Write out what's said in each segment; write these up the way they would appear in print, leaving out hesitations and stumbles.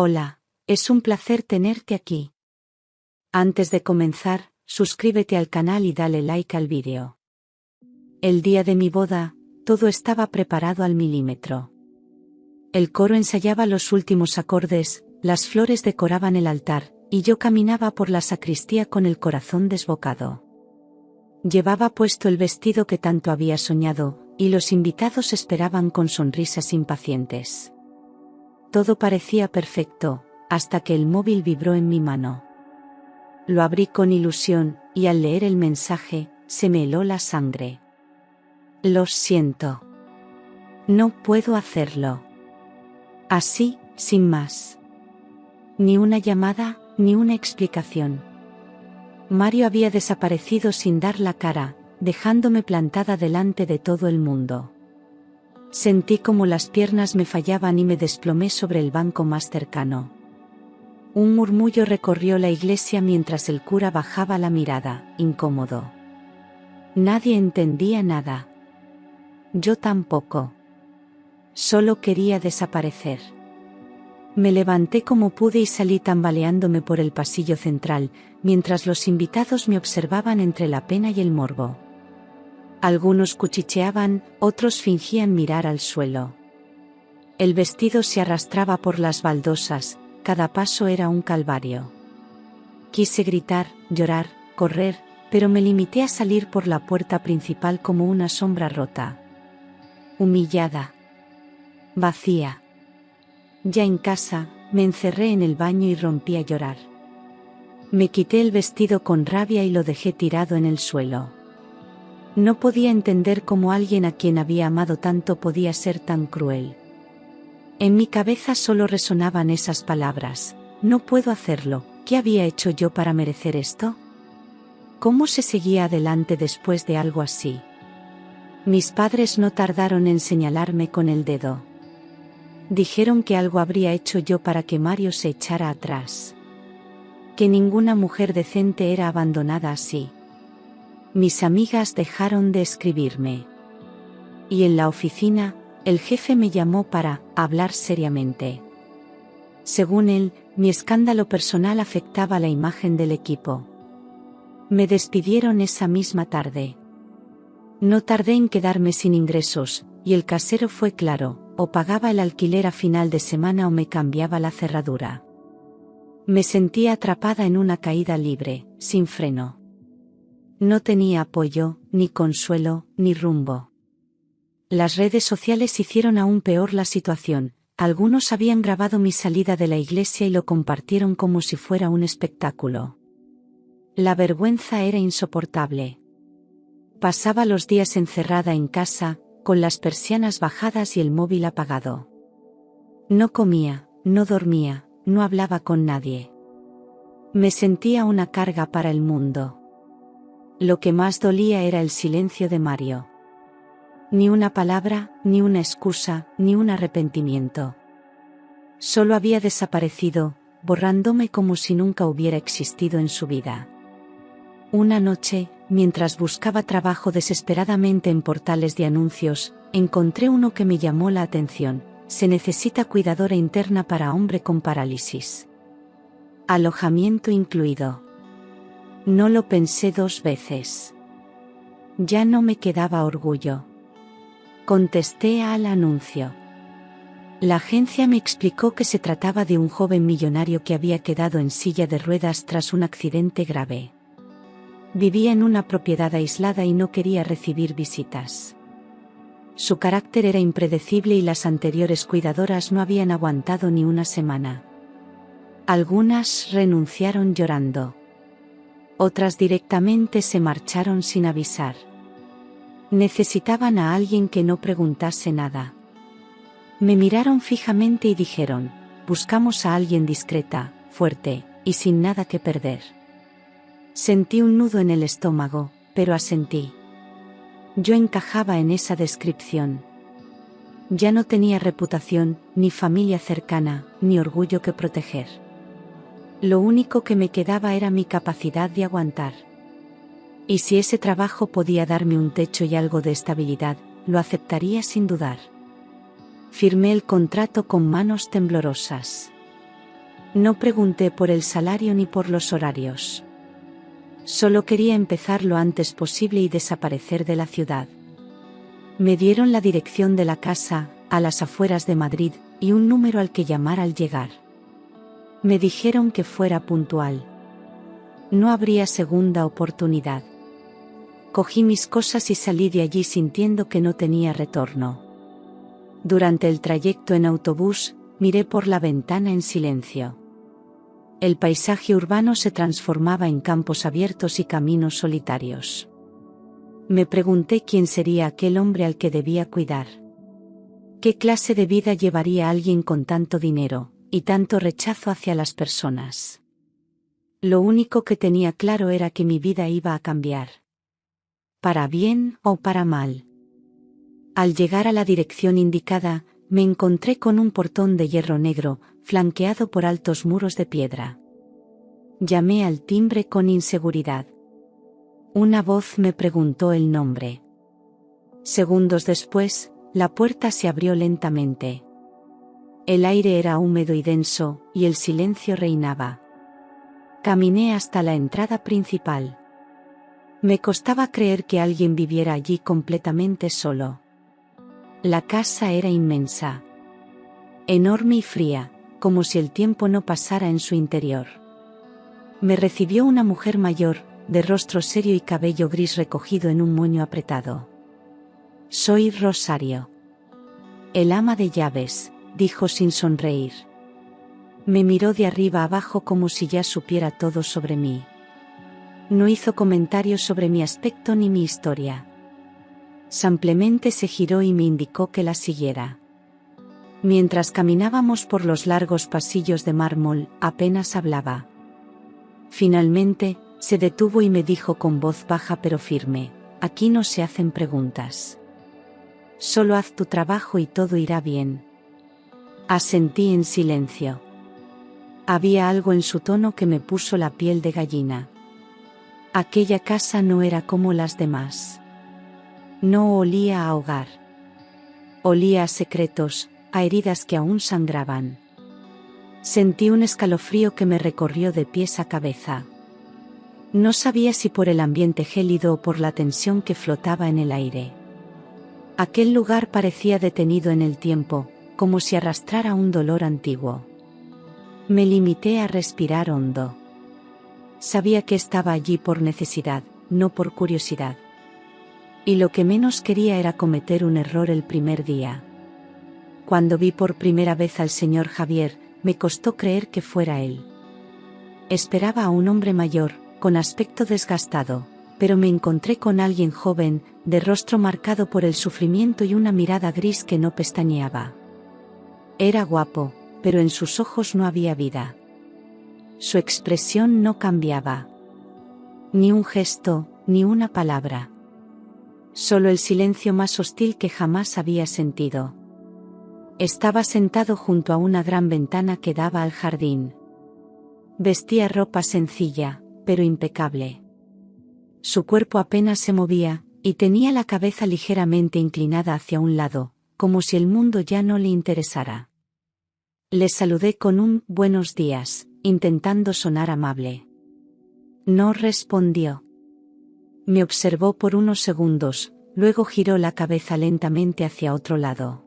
Hola, es un placer tenerte aquí. Antes de comenzar, suscríbete al canal y dale like al vídeo. El día de mi boda, todo estaba preparado al milímetro. El coro ensayaba los últimos acordes, las flores decoraban el altar, y yo caminaba por la sacristía con el corazón desbocado. Llevaba puesto el vestido que tanto había soñado, y los invitados esperaban con sonrisas impacientes. Todo parecía perfecto, hasta que el móvil vibró en mi mano. Lo abrí con ilusión, y al leer el mensaje, se me heló la sangre. Lo siento. No puedo hacerlo. Así, sin más. Ni una llamada, ni una explicación. Mario había desaparecido sin dar la cara, dejándome plantada delante de todo el mundo. Sentí como las piernas me fallaban y me desplomé sobre el banco más cercano. Un murmullo recorrió la iglesia mientras el cura bajaba la mirada, incómodo. Nadie entendía nada. Yo tampoco. Solo quería desaparecer. Me levanté como pude y salí tambaleándome por el pasillo central, mientras los invitados me observaban entre la pena y el morbo. Algunos cuchicheaban, otros fingían mirar al suelo. El vestido se arrastraba por las baldosas, cada paso era un calvario. Quise gritar, llorar, correr, pero me limité a salir por la puerta principal como una sombra rota. Humillada. Vacía. Ya en casa, me encerré en el baño y rompí a llorar. Me quité el vestido con rabia y lo dejé tirado en el suelo. No podía entender cómo alguien a quien había amado tanto podía ser tan cruel. En mi cabeza solo resonaban esas palabras: no puedo hacerlo, ¿qué había hecho yo para merecer esto? ¿Cómo se seguía adelante después de algo así? Mis padres no tardaron en señalarme con el dedo. Dijeron que algo habría hecho yo para que Mario se echara atrás. Que ninguna mujer decente era abandonada así. Mis amigas dejaron de escribirme. Y en la oficina, el jefe me llamó para hablar seriamente. Según él, mi escándalo personal afectaba la imagen del equipo. Me despidieron esa misma tarde. No tardé en quedarme sin ingresos, y el casero fue claro: o pagaba el alquiler a final de semana o me cambiaba la cerradura. Me sentía atrapada en una caída libre, sin freno. No tenía apoyo, ni consuelo, ni rumbo. Las redes sociales hicieron aún peor la situación. Algunos habían grabado mi salida de la iglesia y lo compartieron como si fuera un espectáculo. La vergüenza era insoportable. Pasaba los días encerrada en casa, con las persianas bajadas y el móvil apagado. No comía, no dormía, no hablaba con nadie. Me sentía una carga para el mundo. Lo que más dolía era el silencio de Mario. Ni una palabra, ni una excusa, ni un arrepentimiento. Solo había desaparecido, borrándome como si nunca hubiera existido en su vida. Una noche, mientras buscaba trabajo desesperadamente en portales de anuncios, encontré uno que me llamó la atención: se necesita cuidadora interna para hombre con parálisis. Alojamiento incluido. No lo pensé dos veces. Ya no me quedaba orgullo. Contesté al anuncio. La agencia me explicó que se trataba de un joven millonario que había quedado en silla de ruedas tras un accidente grave. Vivía en una propiedad aislada y no quería recibir visitas. Su carácter era impredecible y las anteriores cuidadoras no habían aguantado ni una semana. Algunas renunciaron llorando. Otras directamente se marcharon sin avisar. Necesitaban a alguien que no preguntase nada. Me miraron fijamente y dijeron: buscamos a alguien discreta, fuerte, y sin nada que perder. Sentí un nudo en el estómago, pero asentí. Yo encajaba en esa descripción. Ya no tenía reputación, ni familia cercana, ni orgullo que proteger. Lo único que me quedaba era mi capacidad de aguantar. Y si ese trabajo podía darme un techo y algo de estabilidad, lo aceptaría sin dudar. Firmé el contrato con manos temblorosas. No pregunté por el salario ni por los horarios. Solo quería empezar lo antes posible y desaparecer de la ciudad. Me dieron la dirección de la casa, a las afueras de Madrid, y un número al que llamar al llegar. Me dijeron que fuera puntual. No habría segunda oportunidad. Cogí mis cosas y salí de allí sintiendo que no tenía retorno. Durante el trayecto en autobús, miré por la ventana en silencio. El paisaje urbano se transformaba en campos abiertos y caminos solitarios. Me pregunté quién sería aquel hombre al que debía cuidar. ¿Qué clase de vida llevaría alguien con tanto dinero y tanto rechazo hacia las personas? Lo único que tenía claro era que mi vida iba a cambiar. Para bien o para mal. Al llegar a la dirección indicada, me encontré con un portón de hierro negro, flanqueado por altos muros de piedra. Llamé al timbre con inseguridad. Una voz me preguntó el nombre. Segundos después, la puerta se abrió lentamente. El aire era húmedo y denso, y el silencio reinaba. Caminé hasta la entrada principal. Me costaba creer que alguien viviera allí completamente solo. La casa era inmensa. Enorme y fría, como si el tiempo no pasara en su interior. Me recibió una mujer mayor, de rostro serio y cabello gris recogido en un moño apretado. «Soy Rosario. El ama de llaves», dijo sin sonreír. Me miró de arriba abajo como si ya supiera todo sobre mí. No hizo comentarios sobre mi aspecto ni mi historia. Simplemente se giró y me indicó que la siguiera. Mientras caminábamos por los largos pasillos de mármol, apenas hablaba. Finalmente, se detuvo y me dijo con voz baja pero firme: «Aquí no se hacen preguntas. Solo haz tu trabajo y todo irá bien». Asentí en silencio. Había algo en su tono que me puso la piel de gallina. Aquella casa no era como las demás. No olía a hogar. Olía a secretos, a heridas que aún sangraban. Sentí un escalofrío que me recorrió de pies a cabeza. No sabía si por el ambiente gélido o por la tensión que flotaba en el aire. Aquel lugar parecía detenido en el tiempo, como si arrastrara un dolor antiguo. Me limité a respirar hondo. Sabía que estaba allí por necesidad, no por curiosidad. Y lo que menos quería era cometer un error el primer día. Cuando vi por primera vez al señor Javier, me costó creer que fuera él. Esperaba a un hombre mayor, con aspecto desgastado, pero me encontré con alguien joven, de rostro marcado por el sufrimiento y una mirada gris que no pestañeaba. Era guapo, pero en sus ojos no había vida. Su expresión no cambiaba. Ni un gesto, ni una palabra. Solo el silencio más hostil que jamás había sentido. Estaba sentado junto a una gran ventana que daba al jardín. Vestía ropa sencilla, pero impecable. Su cuerpo apenas se movía, y tenía la cabeza ligeramente inclinada hacia un lado, como si el mundo ya no le interesara. Le saludé con un «buenos días», intentando sonar amable. No respondió. Me observó por unos segundos, luego giró la cabeza lentamente hacia otro lado.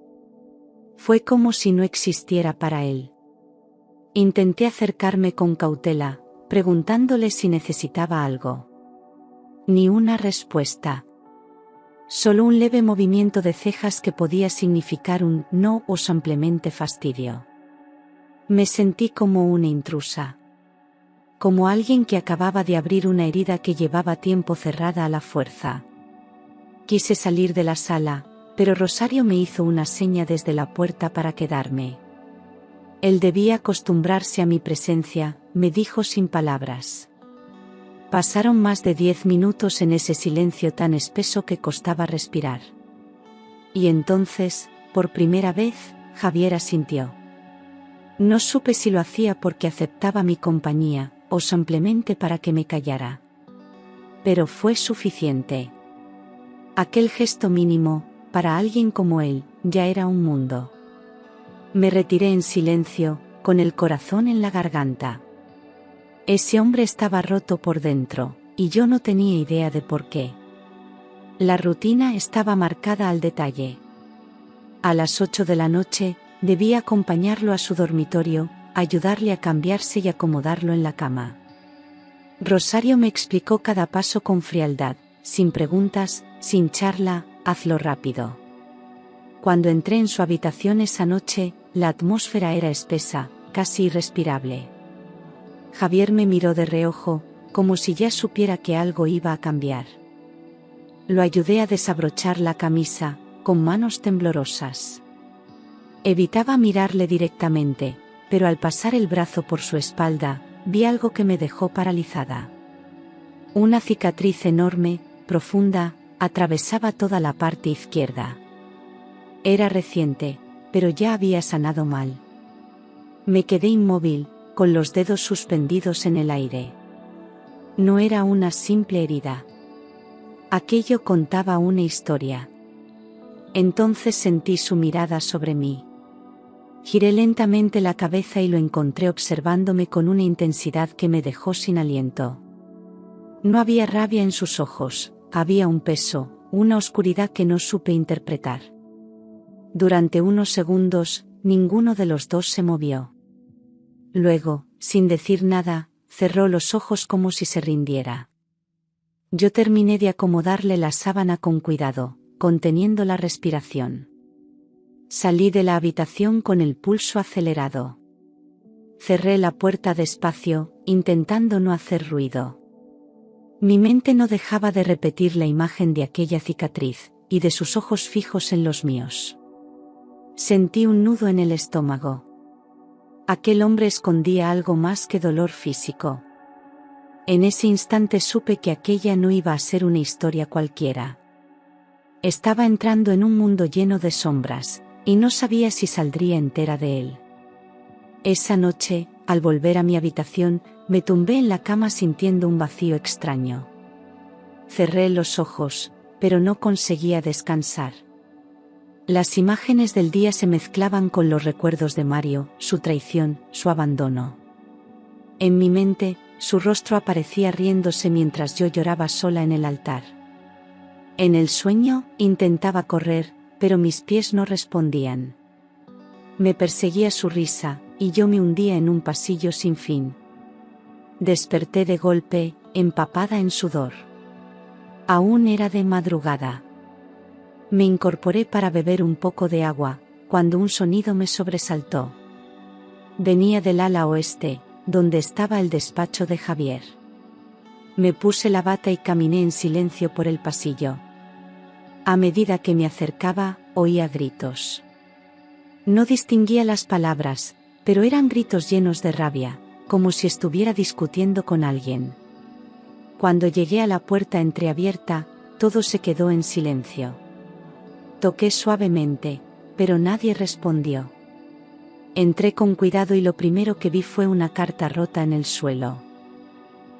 Fue como si no existiera para él. Intenté acercarme con cautela, preguntándole si necesitaba algo. Ni una respuesta. Solo un leve movimiento de cejas que podía significar un no o simplemente fastidio. Me sentí como una intrusa. Como alguien que acababa de abrir una herida que llevaba tiempo cerrada a la fuerza. Quise salir de la sala, pero Rosario me hizo una seña desde la puerta para quedarme. Él debía acostumbrarse a mi presencia, me dijo sin palabras. Pasaron más de 10 minutos en ese silencio tan espeso que costaba respirar. Y entonces, por primera vez, Javier asintió. No supe si lo hacía porque aceptaba mi compañía, o simplemente para que me callara. Pero fue suficiente. Aquel gesto mínimo, para alguien como él, ya era un mundo. Me retiré en silencio, con el corazón en la garganta. Ese hombre estaba roto por dentro, y yo no tenía idea de por qué. La rutina estaba marcada al detalle. A las 8 de la noche, debía acompañarlo a su dormitorio, ayudarle a cambiarse y acomodarlo en la cama. Rosario me explicó cada paso con frialdad, sin preguntas, sin charla, hazlo rápido. Cuando entré en su habitación esa noche, la atmósfera era espesa, casi irrespirable. Javier me miró de reojo, como si ya supiera que algo iba a cambiar. Lo ayudé a desabrochar la camisa, con manos temblorosas. Evitaba mirarle directamente, pero al pasar el brazo por su espalda, vi algo que me dejó paralizada. Una cicatriz enorme, profunda, atravesaba toda la parte izquierda. Era reciente, pero ya había sanado mal. Me quedé inmóvil, con los dedos suspendidos en el aire. No era una simple herida. Aquello contaba una historia. Entonces sentí su mirada sobre mí. Giré lentamente la cabeza y lo encontré observándome con una intensidad que me dejó sin aliento. No había rabia en sus ojos, había un peso, una oscuridad que no supe interpretar. Durante unos segundos, ninguno de los dos se movió. Luego, sin decir nada, cerró los ojos como si se rindiera. Yo terminé de acomodarle la sábana con cuidado, conteniendo la respiración. Salí de la habitación con el pulso acelerado. Cerré la puerta despacio, intentando no hacer ruido. Mi mente no dejaba de repetir la imagen de aquella cicatriz, y de sus ojos fijos en los míos. Sentí un nudo en el estómago. Aquel hombre escondía algo más que dolor físico. En ese instante supe que aquella no iba a ser una historia cualquiera. Estaba entrando en un mundo lleno de sombras, y no sabía si saldría entera de él. Esa noche, al volver a mi habitación, me tumbé en la cama sintiendo un vacío extraño. Cerré los ojos, pero no conseguía descansar. Las imágenes del día se mezclaban con los recuerdos de Mario, su traición, su abandono. En mi mente, su rostro aparecía riéndose mientras yo lloraba sola en el altar. En el sueño, intentaba correr, pero mis pies no respondían. Me perseguía su risa, y yo me hundía en un pasillo sin fin. Desperté de golpe, empapada en sudor. Aún era de madrugada. Me incorporé para beber un poco de agua, cuando un sonido me sobresaltó. Venía del ala oeste, donde estaba el despacho de Javier. Me puse la bata y caminé en silencio por el pasillo. A medida que me acercaba, oía gritos. No distinguía las palabras, pero eran gritos llenos de rabia, como si estuviera discutiendo con alguien. Cuando llegué a la puerta entreabierta, todo se quedó en silencio. Toqué suavemente, pero nadie respondió. Entré con cuidado y lo primero que vi fue una carta rota en el suelo.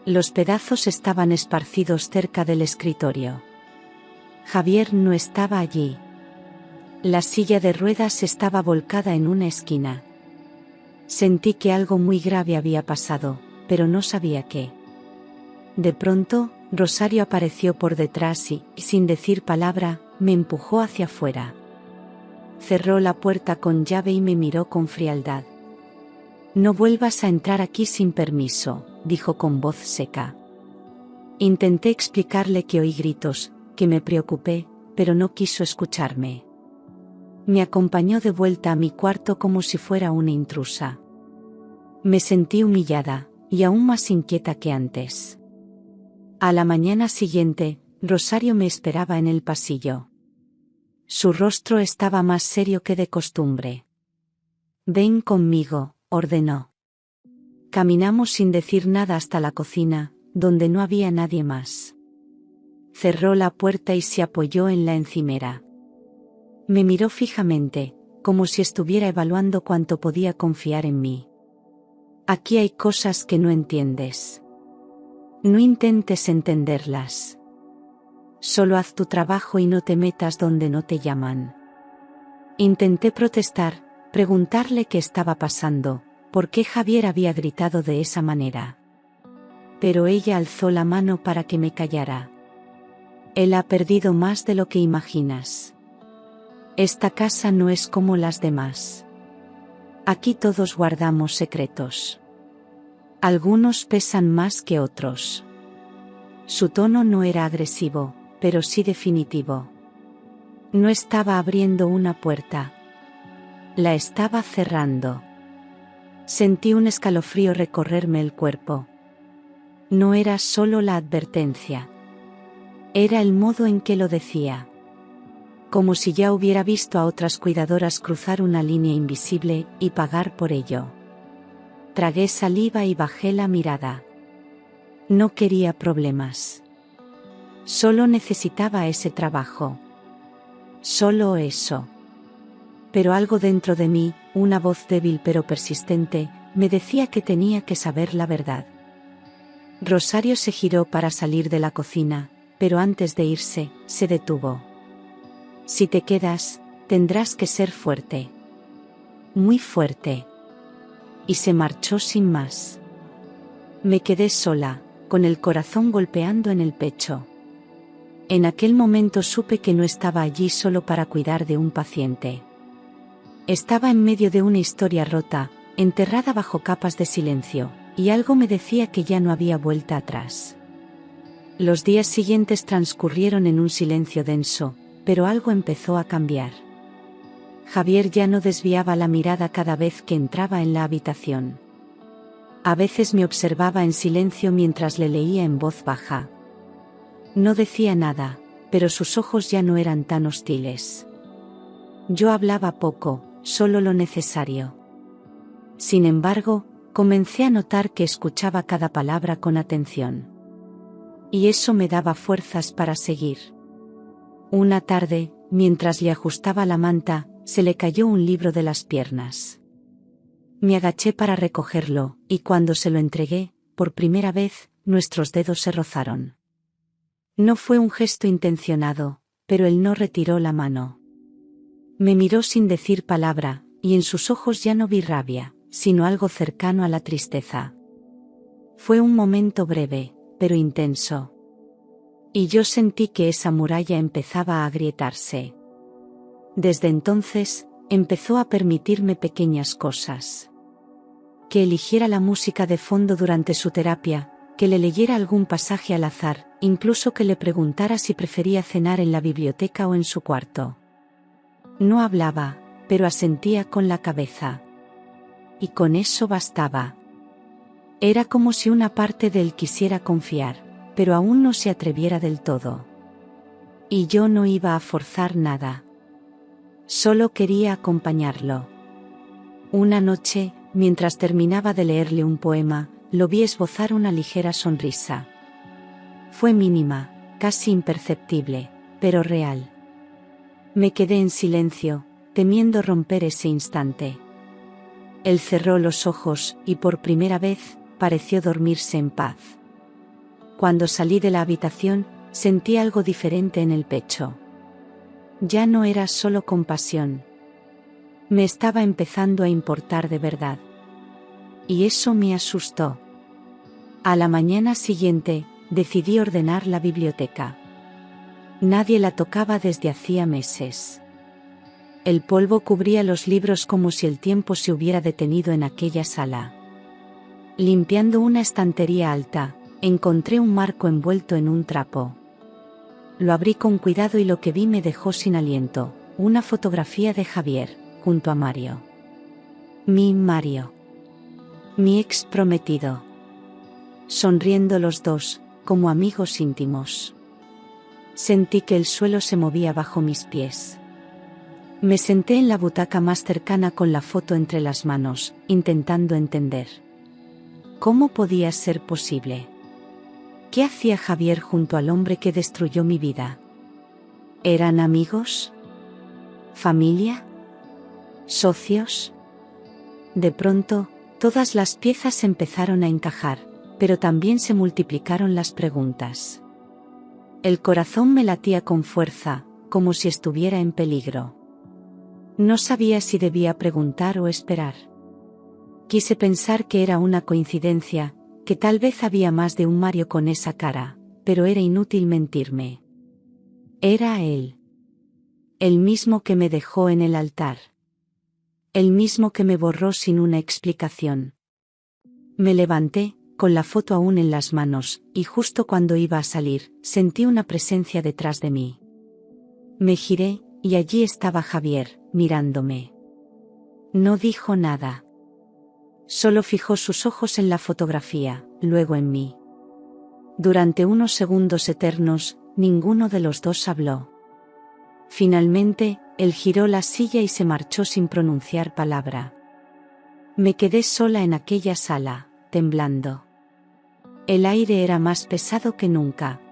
Los pedazos estaban esparcidos cerca del escritorio. Javier no estaba allí. La silla de ruedas estaba volcada en una esquina. Sentí que algo muy grave había pasado, pero no sabía qué. De pronto, Rosario apareció por detrás y, sin decir palabra, me empujó hacia afuera. Cerró la puerta con llave y me miró con frialdad. No vuelvas a entrar aquí sin permiso, dijo con voz seca. Intenté explicarle que oí gritos, que me preocupé, pero no quiso escucharme. Me acompañó de vuelta a mi cuarto como si fuera una intrusa. Me sentí humillada, y aún más inquieta que antes. A la mañana siguiente, Rosario me esperaba en el pasillo. Su rostro estaba más serio que de costumbre. Ven conmigo, ordenó. Caminamos sin decir nada hasta la cocina, donde no había nadie más. Cerró la puerta y se apoyó en la encimera. Me miró fijamente, como si estuviera evaluando cuánto podía confiar en mí. Aquí hay cosas que no entiendes. No intentes entenderlas. Solo haz tu trabajo y no te metas donde no te llaman. Intenté protestar, preguntarle qué estaba pasando, por qué Javier había gritado de esa manera. Pero ella alzó la mano para que me callara. Él ha perdido más de lo que imaginas. Esta casa no es como las demás. Aquí todos guardamos secretos. Algunos pesan más que otros. Su tono no era agresivo, pero sí definitivo. No estaba abriendo una puerta. La estaba cerrando. Sentí un escalofrío recorrerme el cuerpo. No era solo la advertencia. Era el modo en que lo decía. Como si ya hubiera visto a otras cuidadoras cruzar una línea invisible y pagar por ello. Tragué saliva y bajé la mirada. No quería problemas. Solo necesitaba ese trabajo. Solo eso. Pero algo dentro de mí, una voz débil pero persistente, me decía que tenía que saber la verdad. Rosario se giró para salir de la cocina, pero antes de irse, se detuvo. Si te quedas, tendrás que ser fuerte. Muy fuerte. Y se marchó sin más. Me quedé sola, con el corazón golpeando en el pecho. En aquel momento supe que no estaba allí solo para cuidar de un paciente. Estaba en medio de una historia rota, enterrada bajo capas de silencio, y algo me decía que ya no había vuelta atrás. Los días siguientes transcurrieron en un silencio denso, pero algo empezó a cambiar. Javier ya no desviaba la mirada cada vez que entraba en la habitación. A veces me observaba en silencio mientras le leía en voz baja. No decía nada, pero sus ojos ya no eran tan hostiles. Yo hablaba poco, solo lo necesario. Sin embargo, comencé a notar que escuchaba cada palabra con atención. Y eso me daba fuerzas para seguir. Una tarde, mientras le ajustaba la manta, se le cayó un libro de las piernas. Me agaché para recogerlo, y cuando se lo entregué, por primera vez, nuestros dedos se rozaron. No fue un gesto intencionado, pero él no retiró la mano. Me miró sin decir palabra, y en sus ojos ya no vi rabia, sino algo cercano a la tristeza. Fue un momento breve, pero intenso. Y yo sentí que esa muralla empezaba a agrietarse. Desde entonces, empezó a permitirme pequeñas cosas. Que eligiera la música de fondo durante su terapia, que le leyera algún pasaje al azar, incluso que le preguntara si prefería cenar en la biblioteca o en su cuarto. No hablaba, pero asentía con la cabeza. Y con eso bastaba. Era como si una parte de él quisiera confiar, pero aún no se atreviera del todo. Y yo no iba a forzar nada. Solo quería acompañarlo. Una noche, mientras terminaba de leerle un poema, lo vi esbozar una ligera sonrisa. Fue mínima, casi imperceptible, pero real. Me quedé en silencio, temiendo romper ese instante. Él cerró los ojos, y por primera vez, pareció dormirse en paz. Cuando salí de la habitación, sentí algo diferente en el pecho. Ya no era solo compasión. Me estaba empezando a importar de verdad. Y eso me asustó. A la mañana siguiente, decidí ordenar la biblioteca. Nadie la tocaba desde hacía meses. El polvo cubría los libros como si el tiempo se hubiera detenido en aquella sala. Limpiando una estantería alta, encontré un marco envuelto en un trapo. Lo abrí con cuidado y lo que vi me dejó sin aliento, una fotografía de Javier, junto a Mario. Mi Mario. Mi ex prometido. Sonriendo los dos, como amigos íntimos. Sentí que el suelo se movía bajo mis pies. Me senté en la butaca más cercana con la foto entre las manos, intentando entender. ¿Cómo podía ser posible? ¿Qué hacía Javier junto al hombre que destruyó mi vida? ¿Eran amigos? ¿Familia? ¿Socios? De pronto, todas las piezas empezaron a encajar, pero también se multiplicaron las preguntas. El corazón me latía con fuerza, como si estuviera en peligro. No sabía si debía preguntar o esperar. Quise pensar que era una coincidencia, que tal vez había más de un Mario con esa cara, pero era inútil mentirme. Era él. El mismo que me dejó en el altar. El mismo que me borró sin una explicación. Me levanté, con la foto aún en las manos, y justo cuando iba a salir, sentí una presencia detrás de mí. Me giré, y allí estaba Javier, mirándome. No dijo nada. Solo fijó sus ojos en la fotografía, luego en mí. Durante unos segundos eternos, ninguno de los dos habló. Finalmente, él giró la silla y se marchó sin pronunciar palabra. Me quedé sola en aquella sala, temblando. El aire era más pesado que nunca.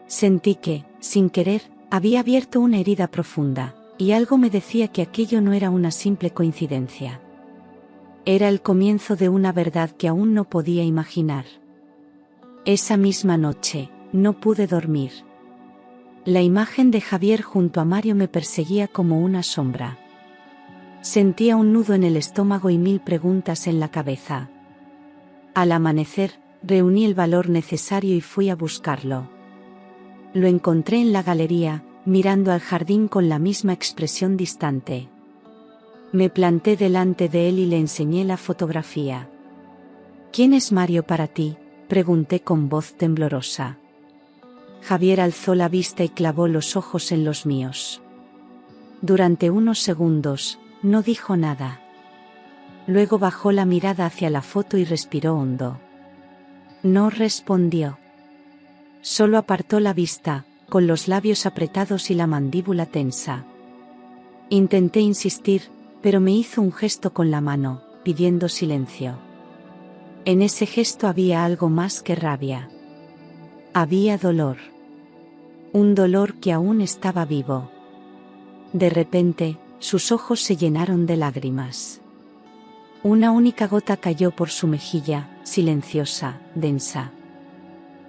Sentí que, sin querer, había abierto una herida profunda, y algo me decía que aquello no era una simple coincidencia. Era el comienzo de una verdad que aún no podía imaginar. Esa misma noche, no pude dormir. La imagen de Javier junto a Mario me perseguía como una sombra. Sentía un nudo en el estómago y 1000 preguntas en la cabeza. Al amanecer, reuní el valor necesario y fui a buscarlo. Lo encontré en la galería, mirando al jardín con la misma expresión distante. Me planté delante de él y le enseñé la fotografía. ¿Quién es Mario para ti?, pregunté con voz temblorosa. Javier alzó la vista y clavó los ojos en los míos. Durante unos segundos, no dijo nada. Luego bajó la mirada hacia la foto y respiró hondo. No respondió. Solo apartó la vista, con los labios apretados y la mandíbula tensa. Intenté insistir, pero me hizo un gesto con la mano, pidiendo silencio. En ese gesto había algo más que rabia. Había dolor. Un dolor que aún estaba vivo. De repente, sus ojos se llenaron de lágrimas. Una única gota cayó por su mejilla, silenciosa, densa.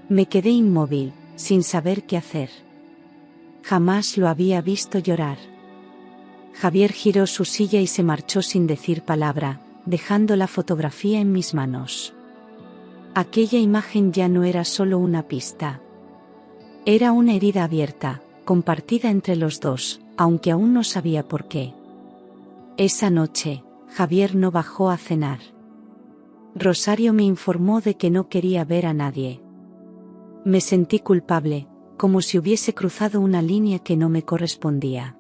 Me quedé inmóvil, sin saber qué hacer. Jamás lo había visto llorar. Javier giró su silla y se marchó sin decir palabra, dejando la fotografía en mis manos. Aquella imagen ya no era solo una pista. Era una herida abierta, compartida entre los dos, aunque aún no sabía por qué. Esa noche, Javier no bajó a cenar. Rosario me informó de que no quería ver a nadie. Me sentí culpable, como si hubiese cruzado una línea que no me correspondía.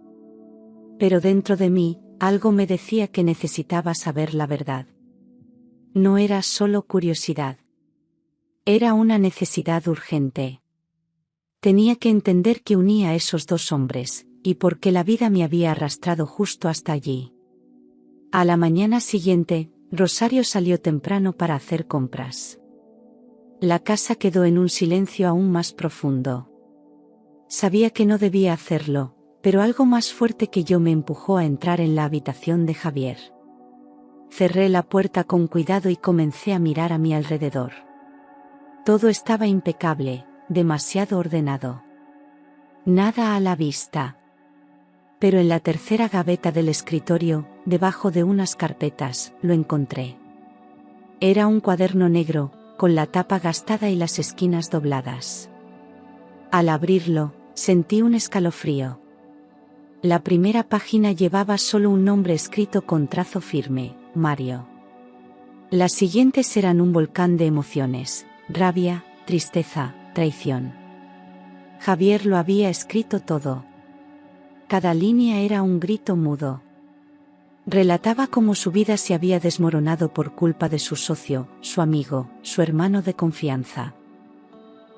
Pero dentro de mí, algo me decía que necesitaba saber la verdad. No era solo curiosidad. Era una necesidad urgente. Tenía que entender qué unía a esos dos hombres, y por qué la vida me había arrastrado justo hasta allí. A la mañana siguiente, Rosario salió temprano para hacer compras. La casa quedó en un silencio aún más profundo. Sabía que no debía hacerlo, pero algo más fuerte que yo me empujó a entrar en la habitación de Javier. Cerré la puerta con cuidado y comencé a mirar a mi alrededor. Todo estaba impecable, demasiado ordenado. Nada a la vista. Pero en la tercera gaveta del escritorio, debajo de unas carpetas, lo encontré. Era un cuaderno negro, con la tapa gastada y las esquinas dobladas. Al abrirlo, sentí un escalofrío. La primera página llevaba solo un nombre escrito con trazo firme, Mario. Las siguientes eran un volcán de emociones, rabia, tristeza, traición. Javier lo había escrito todo. Cada línea era un grito mudo. Relataba cómo su vida se había desmoronado por culpa de su socio, su amigo, su hermano de confianza.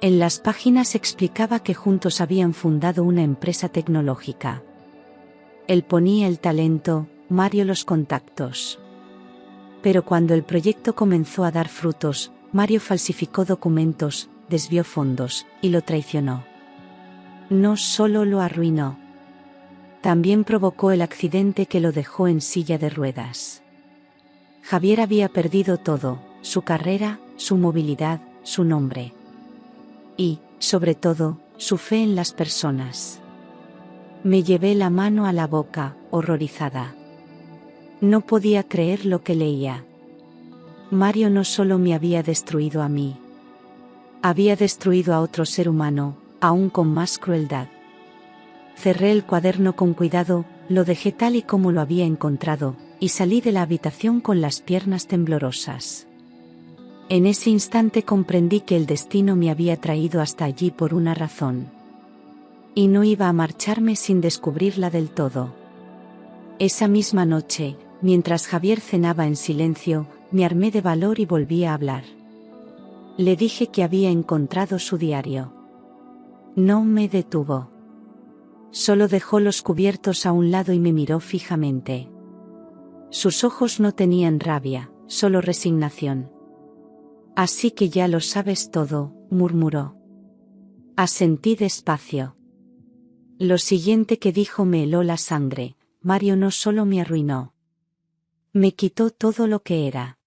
En las páginas explicaba que juntos habían fundado una empresa tecnológica. Él ponía el talento, Mario los contactos. Pero cuando el proyecto comenzó a dar frutos, Mario falsificó documentos, desvió fondos, y lo traicionó. No solo lo arruinó. También provocó el accidente que lo dejó en silla de ruedas. Javier había perdido todo, su carrera, su movilidad, su nombre. Y, sobre todo, su fe en las personas. Me llevé la mano a la boca, horrorizada. No podía creer lo que leía. Mario no solo me había destruido a mí. Había destruido a otro ser humano, aún con más crueldad. Cerré el cuaderno con cuidado, lo dejé tal y como lo había encontrado, y salí de la habitación con las piernas temblorosas. En ese instante comprendí que el destino me había traído hasta allí por una razón. Y no iba a marcharme sin descubrirla del todo. Esa misma noche, mientras Javier cenaba en silencio, me armé de valor y volví a hablar. Le dije que había encontrado su diario. No me detuvo. Solo dejó los cubiertos a un lado y me miró fijamente. Sus ojos no tenían rabia, solo resignación. Así que ya lo sabes todo, murmuró. Asentí despacio. Lo siguiente que dijo me heló la sangre. Mario no solo me arruinó. Me quitó todo lo que era.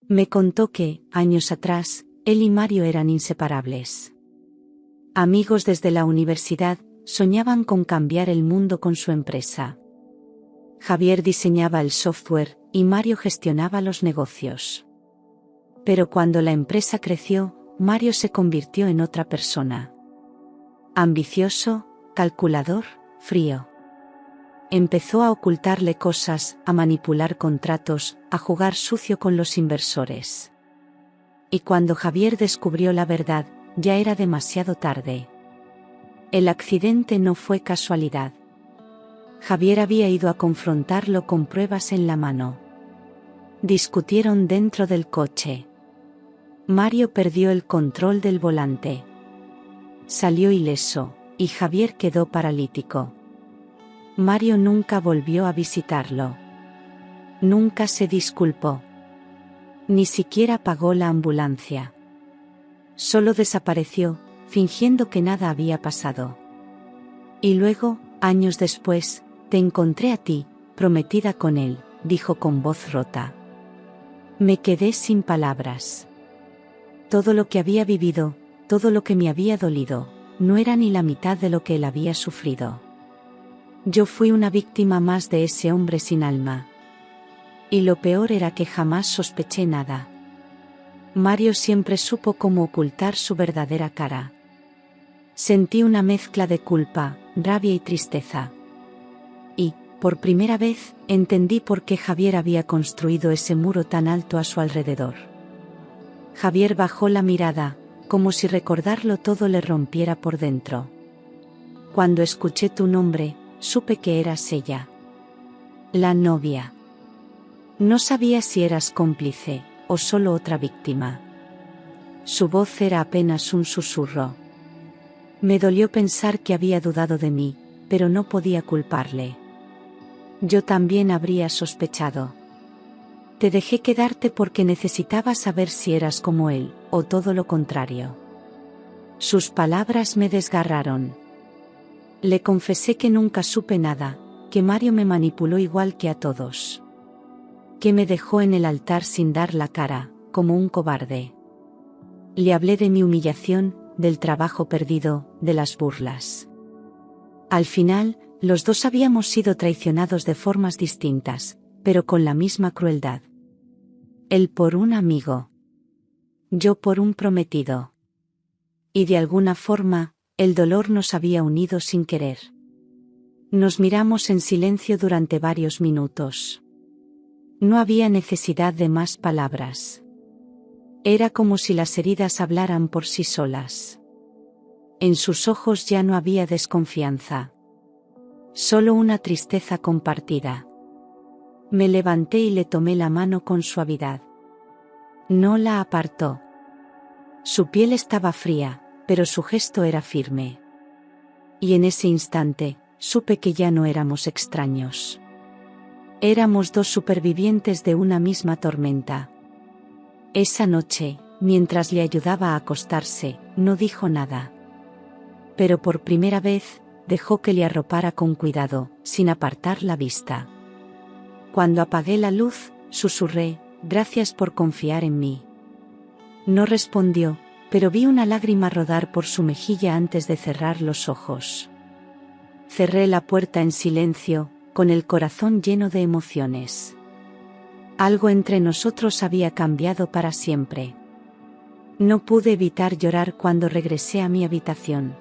Me contó que, años atrás, él y Mario eran inseparables. Amigos desde la universidad, soñaban con cambiar el mundo con su empresa. Javier diseñaba el software, y Mario gestionaba los negocios. Pero cuando la empresa creció, Mario se convirtió en otra persona. Ambicioso, calculador, frío. Empezó a ocultarle cosas, a manipular contratos, a jugar sucio con los inversores. Y cuando Javier descubrió la verdad, ya era demasiado tarde. El accidente no fue casualidad. Javier había ido a confrontarlo con pruebas en la mano. Discutieron dentro del coche. Mario perdió el control del volante. Salió ileso, y Javier quedó paralítico. Mario nunca volvió a visitarlo. Nunca se disculpó. Ni siquiera pagó la ambulancia. Solo desapareció, fingiendo que nada había pasado. Y luego, años después, te encontré a ti, prometida con él, dijo con voz rota. Me quedé sin palabras. Todo lo que había vivido, todo lo que me había dolido, no era ni la mitad de lo que él había sufrido. Yo fui una víctima más de ese hombre sin alma. Y lo peor era que jamás sospeché nada. Mario siempre supo cómo ocultar su verdadera cara. Sentí una mezcla de culpa, rabia y tristeza. Y, por primera vez, entendí por qué Javier había construido ese muro tan alto a su alrededor. Javier bajó la mirada, como si recordarlo todo le rompiera por dentro. Cuando escuché tu nombre, supe que eras ella. La novia. No sabía si eras cómplice, o solo otra víctima. Su voz era apenas un susurro. Me dolió pensar que había dudado de mí, pero no podía culparle. Yo también habría sospechado. Te dejé quedarte porque necesitaba saber si eras como él, o todo lo contrario. Sus palabras me desgarraron. Le confesé que nunca supe nada, que Mario me manipuló igual que a todos. Que me dejó en el altar sin dar la cara, como un cobarde. Le hablé de mi humillación, del trabajo perdido, de las burlas. Al final, los dos habíamos sido traicionados de formas distintas, pero con la misma crueldad. Él por un amigo. Yo por un prometido. Y de alguna forma, el dolor nos había unido sin querer. Nos miramos en silencio durante varios minutos. No había necesidad de más palabras. Era como si las heridas hablaran por sí solas. En sus ojos ya no había desconfianza. Solo una tristeza compartida. Me levanté y le tomé la mano con suavidad. No la apartó. Su piel estaba fría, pero su gesto era firme. Y en ese instante, supe que ya no éramos extraños. Éramos dos supervivientes de una misma tormenta. Esa noche, mientras le ayudaba a acostarse, no dijo nada. Pero por primera vez, dejó que le arropara con cuidado, sin apartar la vista. Cuando apagué la luz, susurré, gracias por confiar en mí. No respondió, pero vi una lágrima rodar por su mejilla antes de cerrar los ojos. Cerré la puerta en silencio, con el corazón lleno de emociones. Algo entre nosotros había cambiado para siempre. No pude evitar llorar cuando regresé a mi habitación.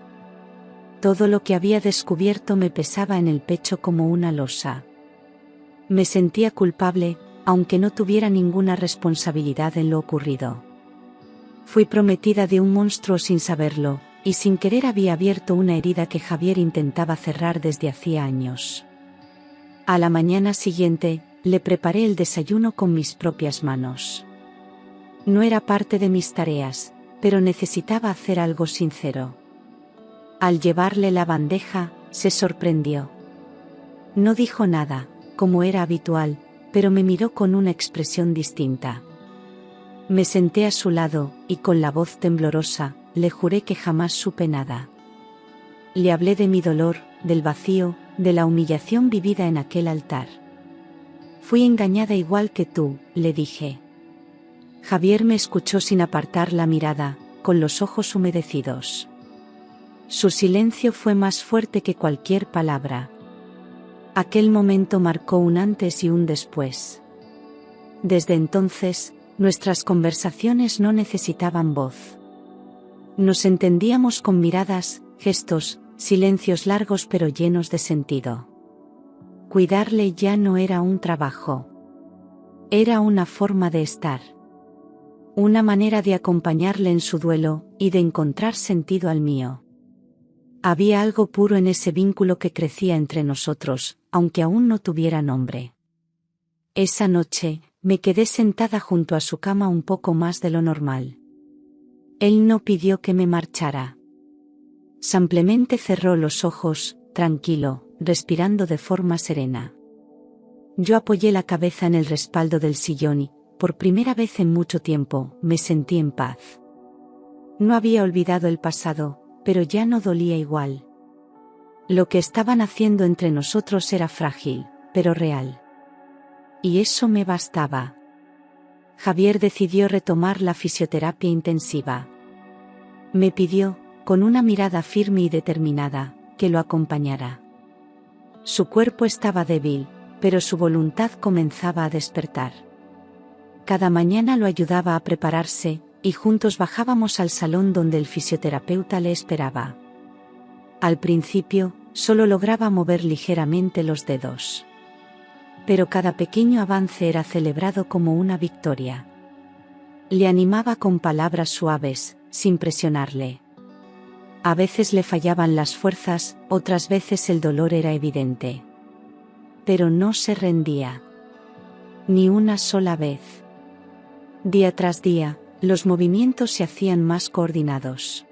Todo lo que había descubierto me pesaba en el pecho como una losa. Me sentía culpable, aunque no tuviera ninguna responsabilidad en lo ocurrido. Fui prometida de un monstruo sin saberlo, y sin querer había abierto una herida que Javier intentaba cerrar desde hacía años. A la mañana siguiente, le preparé el desayuno con mis propias manos. No era parte de mis tareas, pero necesitaba hacer algo sincero. Al llevarle la bandeja, se sorprendió. No dijo nada, como era habitual, pero me miró con una expresión distinta. Me senté a su lado, y con la voz temblorosa, le juré que jamás supe nada. Le hablé de mi dolor, del vacío, de la humillación vivida en aquel altar. Fui engañada igual que tú, le dije. Javier me escuchó sin apartar la mirada, con los ojos humedecidos. Su silencio fue más fuerte que cualquier palabra. Aquel momento marcó un antes y un después. Desde entonces, nuestras conversaciones no necesitaban voz. Nos entendíamos con miradas, gestos, silencios largos pero llenos de sentido. Cuidarle ya no era un trabajo. Era una forma de estar. Una manera de acompañarle en su duelo, y de encontrar sentido al mío. Había algo puro en ese vínculo que crecía entre nosotros, aunque aún no tuviera nombre. Esa noche, me quedé sentada junto a su cama un poco más de lo normal. Él no pidió que me marchara. Simplemente cerró los ojos, tranquilo, respirando de forma serena. Yo apoyé la cabeza en el respaldo del sillón y, por primera vez en mucho tiempo, me sentí en paz. No había olvidado el pasado, pero ya no dolía igual. Lo que estaban haciendo entre nosotros era frágil, pero real. Y eso me bastaba. Javier decidió retomar la fisioterapia intensiva. Me pidió, con una mirada firme y determinada, que lo acompañara. Su cuerpo estaba débil, pero su voluntad comenzaba a despertar. Cada mañana lo ayudaba a prepararse, y juntos bajábamos al salón donde el fisioterapeuta le esperaba. Al principio, solo lograba mover ligeramente los dedos. Pero cada pequeño avance era celebrado como una victoria. Le animaba con palabras suaves, sin presionarle. A veces le fallaban las fuerzas, otras veces el dolor era evidente. Pero no se rendía. Ni una sola vez. Día tras día, los movimientos se hacían más coordinados.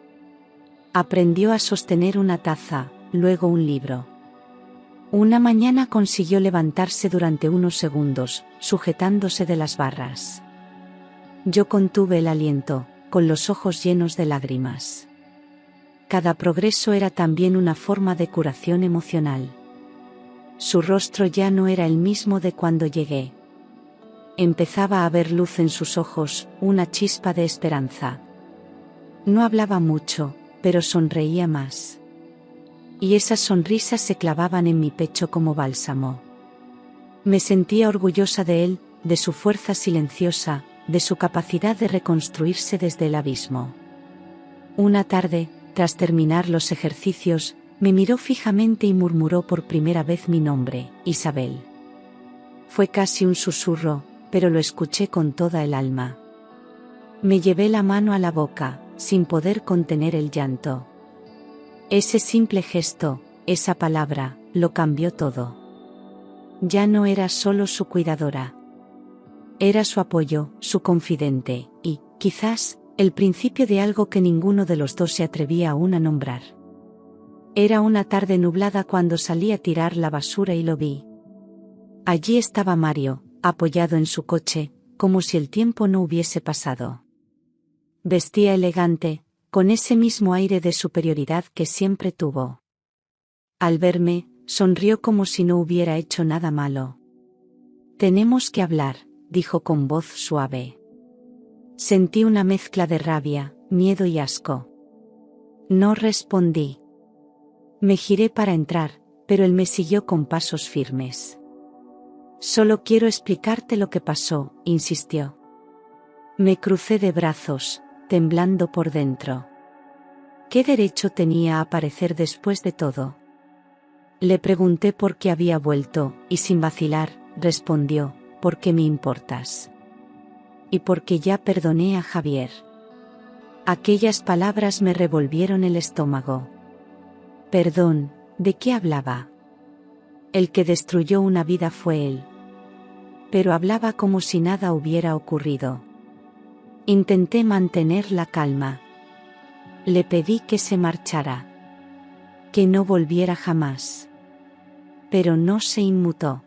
Aprendió a sostener una taza, luego un libro. Una mañana consiguió levantarse durante unos segundos, sujetándose de las barras. Yo contuve el aliento, con los ojos llenos de lágrimas. Cada progreso era también una forma de curación emocional. Su rostro ya no era el mismo de cuando llegué. Empezaba a ver luz en sus ojos, una chispa de esperanza. No hablaba mucho, pero sonreía más. Y esas sonrisas se clavaban en mi pecho como bálsamo. Me sentía orgullosa de él, de su fuerza silenciosa, de su capacidad de reconstruirse desde el abismo. Una tarde, tras terminar los ejercicios, me miró fijamente y murmuró por primera vez mi nombre, Isabel. Fue casi un susurro, pero lo escuché con toda el alma. Me llevé la mano a la boca, sin poder contener el llanto. Ese simple gesto, esa palabra, lo cambió todo. Ya no era solo su cuidadora. Era su apoyo, su confidente, y, quizás, el principio de algo que ninguno de los dos se atrevía aún a nombrar. Era una tarde nublada cuando salí a tirar la basura y lo vi. Allí estaba Mario, apoyado en su coche, como si el tiempo no hubiese pasado. Vestía elegante, con ese mismo aire de superioridad que siempre tuvo. Al verme, sonrió como si no hubiera hecho nada malo. «Tenemos que hablar», dijo con voz suave. Sentí una mezcla de rabia, miedo y asco. No respondí. Me giré para entrar, pero él me siguió con pasos firmes. Solo quiero explicarte lo que pasó, insistió. Me crucé de brazos, temblando por dentro. ¿Qué derecho tenía a aparecer después de todo? Le pregunté por qué había vuelto, y sin vacilar, respondió, porque me importas. Y porque ya perdoné a Javier. Aquellas palabras me revolvieron el estómago. Perdón, ¿de qué hablaba? El que destruyó una vida fue él. Pero hablaba como si nada hubiera ocurrido. Intenté mantener la calma. Le pedí que se marchara. Que no volviera jamás. Pero no se inmutó.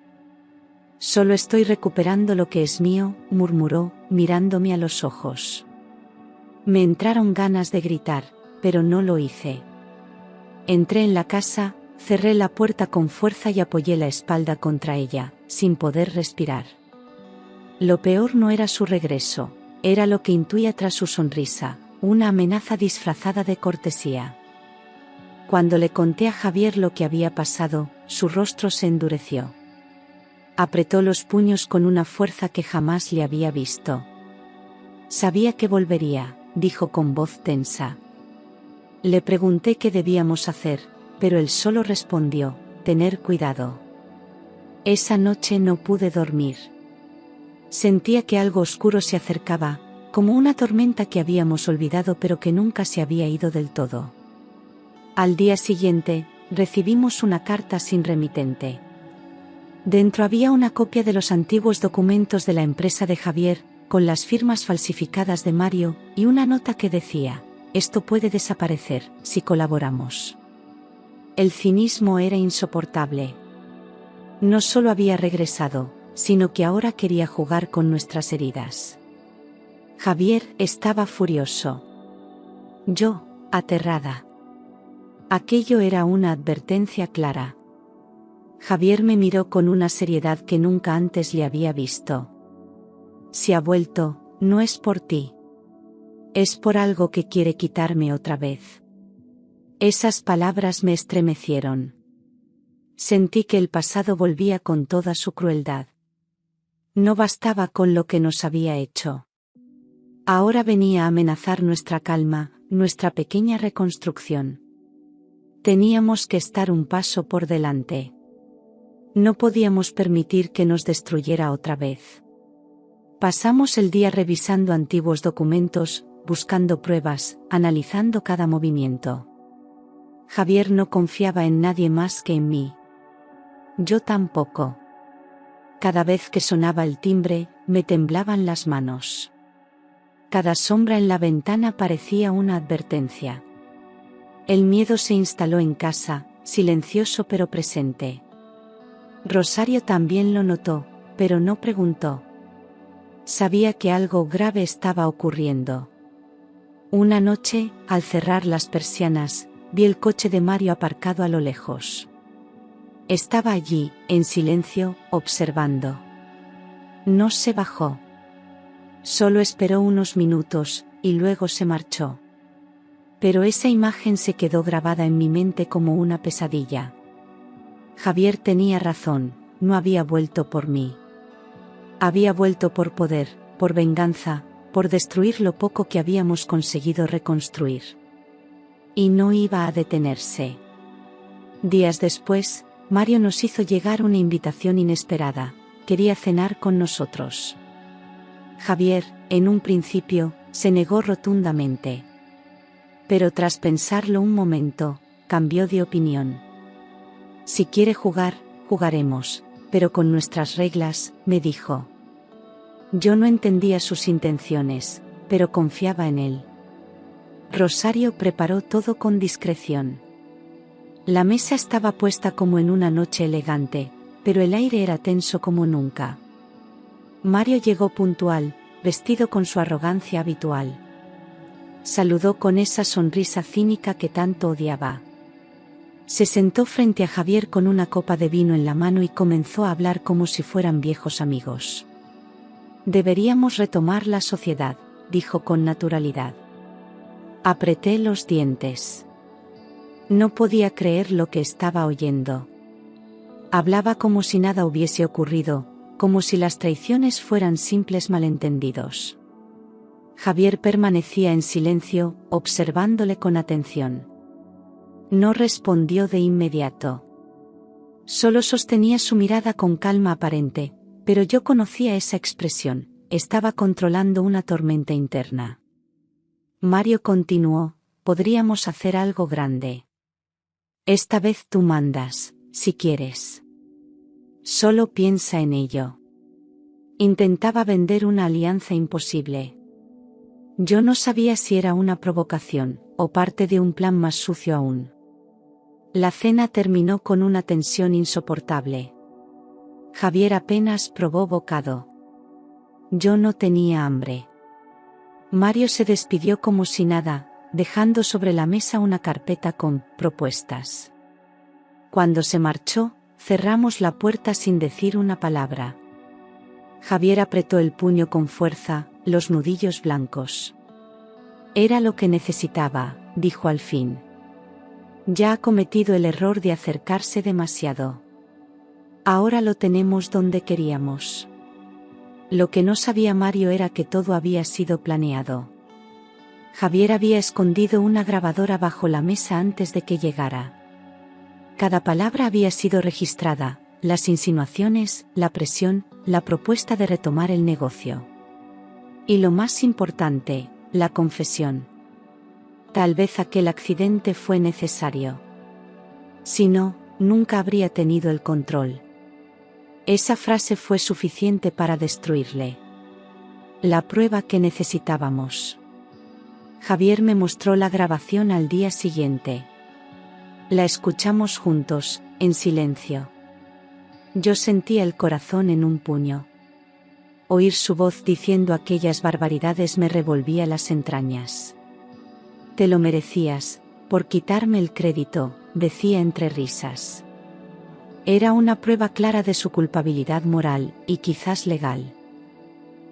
Solo estoy recuperando lo que es mío, murmuró, mirándome a los ojos. Me entraron ganas de gritar, pero no lo hice. Entré en la casa, cerré la puerta con fuerza y apoyé la espalda contra ella, sin poder respirar. Lo peor no era su regreso, era lo que intuía tras su sonrisa, una amenaza disfrazada de cortesía. Cuando le conté a Javier lo que había pasado, su rostro se endureció. Apretó los puños con una fuerza que jamás le había visto. Sabía que volvería, dijo con voz tensa. Le pregunté qué debíamos hacer, pero él solo respondió, tener cuidado. Esa noche no pude dormir. Sentía que algo oscuro se acercaba, como una tormenta que habíamos olvidado pero que nunca se había ido del todo. Al día siguiente, recibimos una carta sin remitente. Dentro había una copia de los antiguos documentos de la empresa de Javier, con las firmas falsificadas de Mario, y una nota que decía, esto puede desaparecer, si colaboramos. El cinismo era insoportable. No solo había regresado, sino que ahora quería jugar con nuestras heridas. Javier estaba furioso. Yo, aterrada. Aquello era una advertencia clara. Javier me miró con una seriedad que nunca antes le había visto. Si ha vuelto, no es por ti. Es por algo que quiere quitarme otra vez. Esas palabras me estremecieron. Sentí que el pasado volvía con toda su crueldad. No bastaba con lo que nos había hecho. Ahora venía a amenazar nuestra calma, nuestra pequeña reconstrucción. Teníamos que estar un paso por delante. No podíamos permitir que nos destruyera otra vez. Pasamos el día revisando antiguos documentos, buscando pruebas, analizando cada movimiento. Javier no confiaba en nadie más que en mí. Yo tampoco. Cada vez que sonaba el timbre, me temblaban las manos. Cada sombra en la ventana parecía una advertencia. El miedo se instaló en casa, silencioso pero presente. Rosario también lo notó, pero no preguntó. Sabía que algo grave estaba ocurriendo. Una noche, al cerrar las persianas, vi el coche de Mario aparcado a lo lejos. Estaba allí, en silencio, observando. No se bajó. Solo esperó unos minutos, y luego se marchó. Pero esa imagen se quedó grabada en mi mente como una pesadilla. Javier tenía razón, no había vuelto por mí. Había vuelto por poder, por venganza, por destruir lo poco que habíamos conseguido reconstruir. Y no iba a detenerse. Días después, Mario nos hizo llegar una invitación inesperada, quería cenar con nosotros. Javier, en un principio, se negó rotundamente. Pero tras pensarlo un momento, cambió de opinión. Si quiere jugar, jugaremos, pero con nuestras reglas, me dijo. Yo no entendía sus intenciones, pero confiaba en él. Rosario preparó todo con discreción. La mesa estaba puesta como en una noche elegante, pero el aire era tenso como nunca. Mario llegó puntual, vestido con su arrogancia habitual. Saludó con esa sonrisa cínica que tanto odiaba. Se sentó frente a Javier con una copa de vino en la mano y comenzó a hablar como si fueran viejos amigos. Deberíamos retomar la sociedad, dijo con naturalidad. Apreté los dientes. No podía creer lo que estaba oyendo. Hablaba como si nada hubiese ocurrido, como si las traiciones fueran simples malentendidos. Javier permanecía en silencio, observándole con atención. No respondió de inmediato. Solo sostenía su mirada con calma aparente, pero yo conocía esa expresión, estaba controlando una tormenta interna. Mario continuó, podríamos hacer algo grande. Esta vez tú mandas, si quieres. Solo piensa en ello. Intentaba vender una alianza imposible. Yo no sabía si era una provocación, o parte de un plan más sucio aún. La cena terminó con una tensión insoportable. Javier apenas probó bocado. Yo no tenía hambre. Mario se despidió como si nada, dejando sobre la mesa una carpeta con propuestas. Cuando se marchó, cerramos la puerta sin decir una palabra. Javier apretó el puño con fuerza, los nudillos blancos. Era lo que necesitaba, dijo al fin. Ya ha cometido el error de acercarse demasiado. Ahora lo tenemos donde queríamos. Lo que no sabía Mario era que todo había sido planeado. Javier había escondido una grabadora bajo la mesa antes de que llegara. Cada palabra había sido registrada, las insinuaciones, la presión, la propuesta de retomar el negocio. Y lo más importante, la confesión. Tal vez aquel accidente fue necesario. Si no, nunca habría tenido el control. Esa frase fue suficiente para destruirle. La prueba que necesitábamos. Javier me mostró la grabación al día siguiente. La escuchamos juntos, en silencio. Yo sentía el corazón en un puño. Oír su voz diciendo aquellas barbaridades me revolvía las entrañas. Te lo merecías, por quitarme el crédito, decía entre risas. Era una prueba clara de su culpabilidad moral, y quizás legal.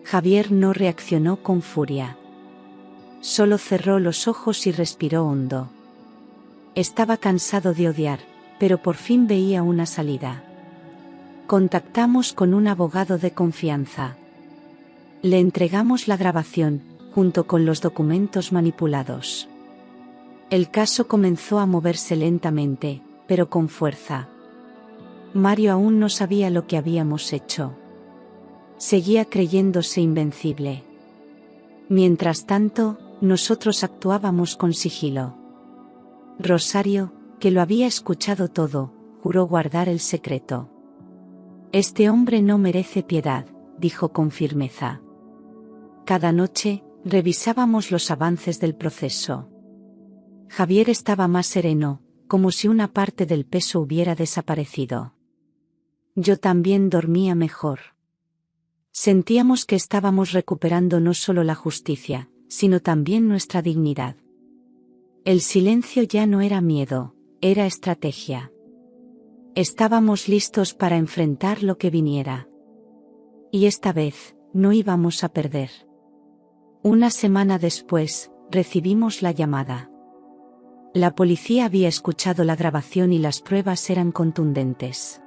Javier no reaccionó con furia. Solo cerró los ojos y respiró hondo. Estaba cansado de odiar, pero por fin veía una salida. Contactamos con un abogado de confianza. Le entregamos la grabación, junto con los documentos manipulados. El caso comenzó a moverse lentamente, pero con fuerza. Mario aún no sabía lo que habíamos hecho. Seguía creyéndose invencible. Mientras tanto, nosotros actuábamos con sigilo. Rosario, que lo había escuchado todo, juró guardar el secreto. Este hombre no merece piedad, dijo con firmeza. Cada noche, revisábamos los avances del proceso. Javier estaba más sereno, como si una parte del peso hubiera desaparecido. Yo también dormía mejor. Sentíamos que estábamos recuperando no solo la justicia, sino también nuestra dignidad. El silencio ya no era miedo, era estrategia. Estábamos listos para enfrentar lo que viniera. Y esta vez, no íbamos a perder. Una semana después, recibimos la llamada. La policía había escuchado la grabación y las pruebas eran contundentes.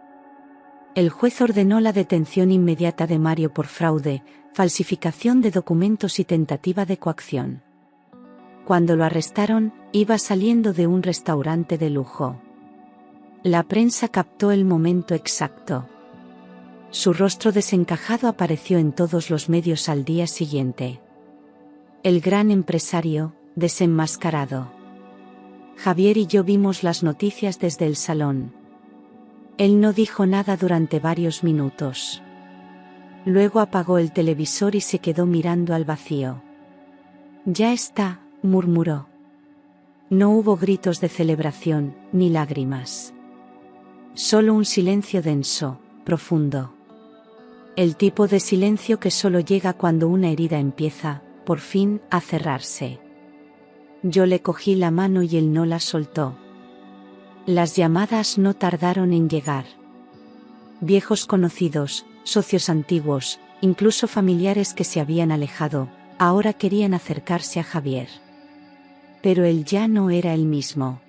El juez ordenó la detención inmediata de Mario por fraude, falsificación de documentos y tentativa de coacción. Cuando lo arrestaron, iba saliendo de un restaurante de lujo. La prensa captó el momento exacto. Su rostro desencajado apareció en todos los medios al día siguiente. El gran empresario, desenmascarado. Javier y yo vimos las noticias desde el salón. Él no dijo nada durante varios minutos. Luego apagó el televisor y se quedó mirando al vacío. Ya está, murmuró. No hubo gritos de celebración, ni lágrimas. Solo un silencio denso, profundo. El tipo de silencio que solo llega cuando una herida empieza, por fin, a cerrarse. Yo le cogí la mano y él no la soltó. Las llamadas no tardaron en llegar. Viejos conocidos, socios antiguos, incluso familiares que se habían alejado, ahora querían acercarse a Javier. Pero él ya no era el mismo.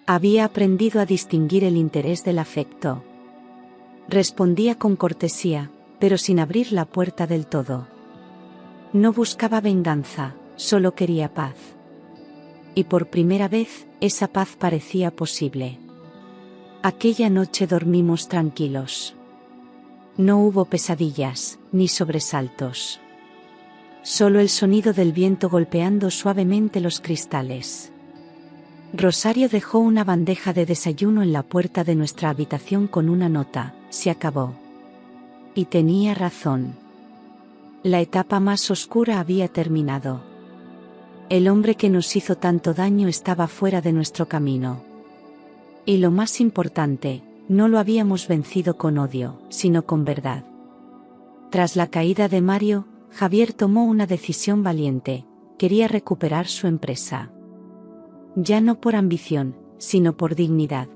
Había aprendido a distinguir el interés del afecto. Respondía con cortesía, pero sin abrir la puerta del todo. No buscaba venganza, solo quería paz. Y por primera vez, esa paz parecía posible. Aquella noche dormimos tranquilos. No hubo pesadillas, ni sobresaltos. Solo el sonido del viento golpeando suavemente los cristales. Rosario dejó una bandeja de desayuno en la puerta de nuestra habitación con una nota: se acabó. Y tenía razón. La etapa más oscura había terminado. El hombre que nos hizo tanto daño estaba fuera de nuestro camino. Y lo más importante, no lo habíamos vencido con odio, sino con verdad. Tras la caída de Mario, Javier tomó una decisión valiente: quería recuperar su empresa. Ya no por ambición, sino por dignidad.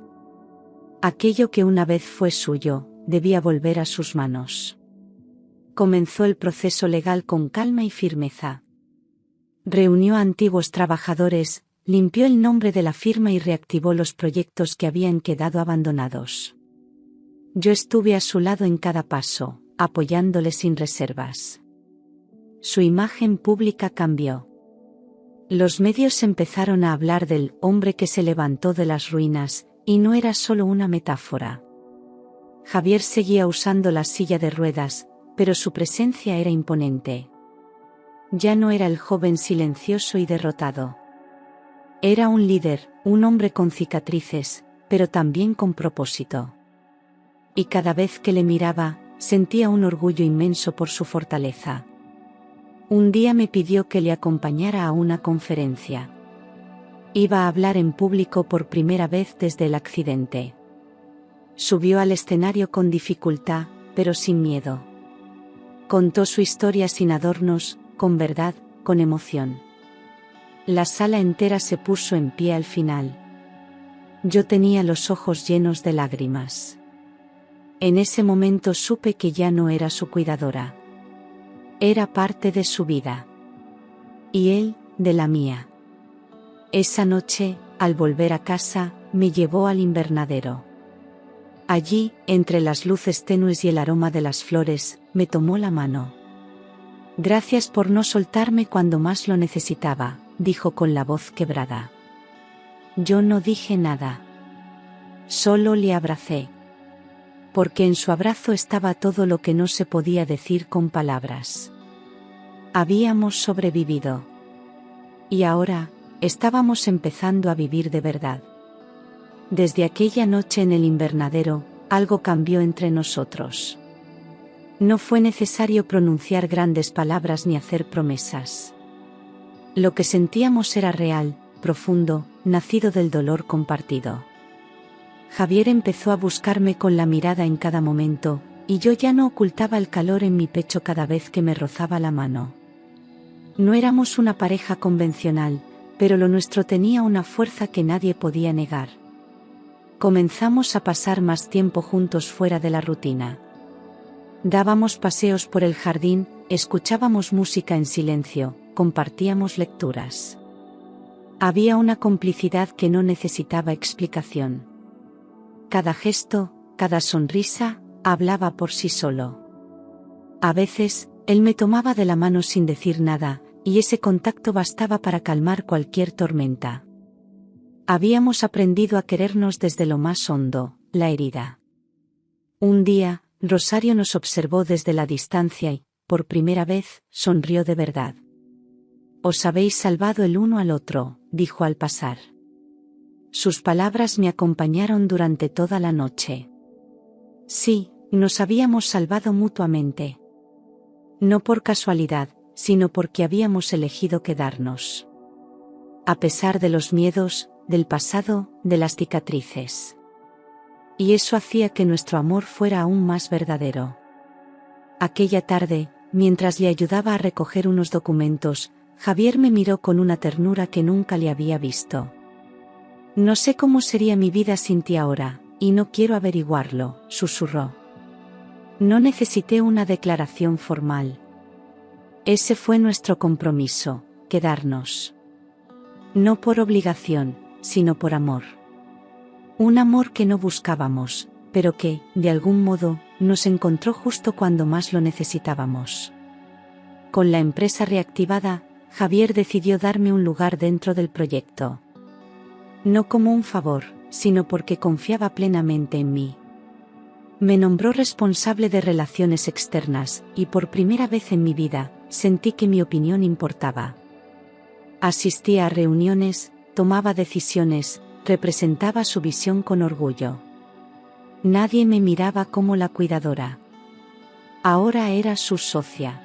Aquello que una vez fue suyo, debía volver a sus manos. Comenzó el proceso legal con calma y firmeza. Reunió a antiguos trabajadores, limpió el nombre de la firma y reactivó los proyectos que habían quedado abandonados. Yo estuve a su lado en cada paso, apoyándole sin reservas. Su imagen pública cambió. Los medios empezaron a hablar del hombre que se levantó de las ruinas, y no era solo una metáfora. Javier seguía usando la silla de ruedas, pero su presencia era imponente. Ya no era el joven silencioso y derrotado. Era un líder, un hombre con cicatrices, pero también con propósito. Y cada vez que le miraba, sentía un orgullo inmenso por su fortaleza. Un día me pidió que le acompañara a una conferencia. Iba a hablar en público por primera vez desde el accidente. Subió al escenario con dificultad, pero sin miedo. Contó su historia sin adornos, con verdad, con emoción. La sala entera se puso en pie al final. Yo tenía los ojos llenos de lágrimas. En ese momento supe que ya no era su cuidadora. Era parte de su vida. Y él, de la mía. Esa noche, al volver a casa, me llevó al invernadero. Allí, entre las luces tenues y el aroma de las flores, me tomó la mano. Gracias por no soltarme cuando más lo necesitaba, dijo con la voz quebrada. Yo no dije nada. Solo le abracé. Porque en su abrazo estaba todo lo que no se podía decir con palabras. Habíamos sobrevivido. Y ahora, estábamos empezando a vivir de verdad. Desde aquella noche en el invernadero, algo cambió entre nosotros. No fue necesario pronunciar grandes palabras ni hacer promesas. Lo que sentíamos era real, profundo, nacido del dolor compartido. Javier empezó a buscarme con la mirada en cada momento, y yo ya no ocultaba el calor en mi pecho cada vez que me rozaba la mano. No éramos una pareja convencional, pero lo nuestro tenía una fuerza que nadie podía negar. Comenzamos a pasar más tiempo juntos fuera de la rutina. Dábamos paseos por el jardín, escuchábamos música en silencio, compartíamos lecturas. Había una complicidad que no necesitaba explicación. Cada gesto, cada sonrisa, hablaba por sí solo. A veces, él me tomaba de la mano sin decir nada, y ese contacto bastaba para calmar cualquier tormenta. Habíamos aprendido a querernos desde lo más hondo, la herida. Un día, Rosario nos observó desde la distancia y, por primera vez, sonrió de verdad. «Os habéis salvado el uno al otro», dijo al pasar. Sus palabras me acompañaron durante toda la noche. Sí, nos habíamos salvado mutuamente. No por casualidad, sino porque habíamos elegido quedarnos. A pesar de los miedos, del pasado, de las cicatrices. Y eso hacía que nuestro amor fuera aún más verdadero. Aquella tarde, mientras le ayudaba a recoger unos documentos, Javier me miró con una ternura que nunca le había visto. «No sé cómo sería mi vida sin ti ahora, y no quiero averiguarlo», susurró. No necesité una declaración formal. Ese fue nuestro compromiso, quedarnos. No por obligación, sino por amor. Un amor que no buscábamos, pero que, de algún modo, nos encontró justo cuando más lo necesitábamos. Con la empresa reactivada, Javier decidió darme un lugar dentro del proyecto. No como un favor, sino porque confiaba plenamente en mí. Me nombró responsable de relaciones externas, y por primera vez en mi vida, sentí que mi opinión importaba. Asistía a reuniones, tomaba decisiones, representaba su visión con orgullo. Nadie me miraba como la cuidadora. Ahora era su socia.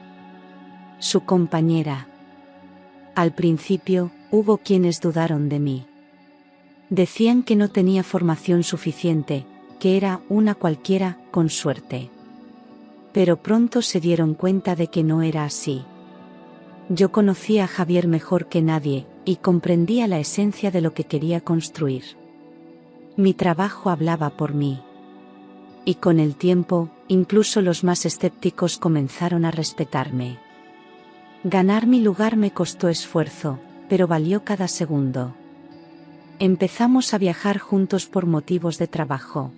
Su compañera. Al principio, hubo quienes dudaron de mí. Decían que no tenía formación suficiente, que era una cualquiera, con suerte. Pero pronto se dieron cuenta de que no era así. Yo conocía a Javier mejor que nadie, y comprendía la esencia de lo que quería construir. Mi trabajo hablaba por mí. Y con el tiempo, incluso los más escépticos comenzaron a respetarme. Ganar mi lugar me costó esfuerzo, pero valió cada segundo. Empezamos a viajar juntos por motivos de trabajo.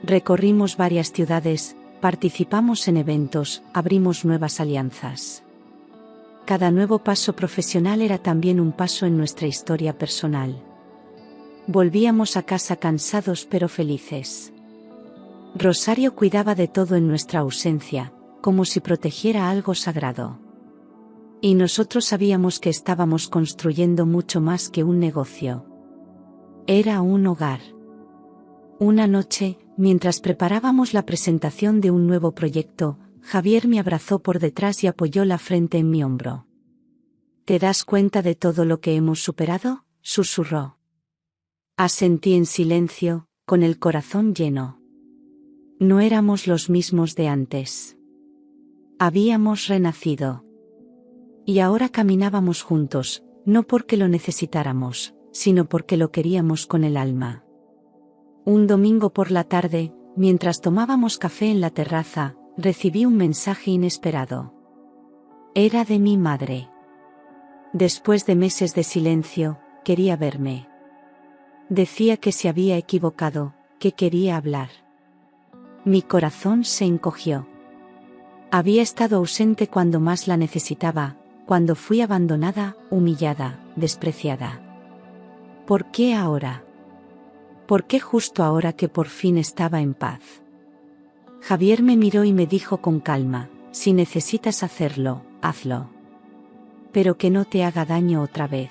Recorrimos varias ciudades, participamos en eventos, abrimos nuevas alianzas. Cada nuevo paso profesional era también un paso en nuestra historia personal. Volvíamos a casa cansados pero felices. Rosario cuidaba de todo en nuestra ausencia, como si protegiera algo sagrado. Y nosotros sabíamos que estábamos construyendo mucho más que un negocio. Era un hogar. Una noche, mientras preparábamos la presentación de un nuevo proyecto, Javier me abrazó por detrás y apoyó la frente en mi hombro. ¿Te das cuenta de todo lo que hemos superado?, susurró. Asentí en silencio, con el corazón lleno. No éramos los mismos de antes. Habíamos renacido. Y ahora caminábamos juntos, no porque lo necesitáramos, sino porque lo queríamos con el alma. Un domingo por la tarde, mientras tomábamos café en la terraza, recibí un mensaje inesperado. Era de mi madre. Después de meses de silencio, quería verme. Decía que se había equivocado, que quería hablar. Mi corazón se encogió. Había estado ausente cuando más la necesitaba, cuando fui abandonada, humillada, despreciada. ¿Por qué ahora? ¿Por qué justo ahora que por fin estaba en paz? Javier me miró y me dijo con calma, si necesitas hacerlo, hazlo. Pero que no te haga daño otra vez.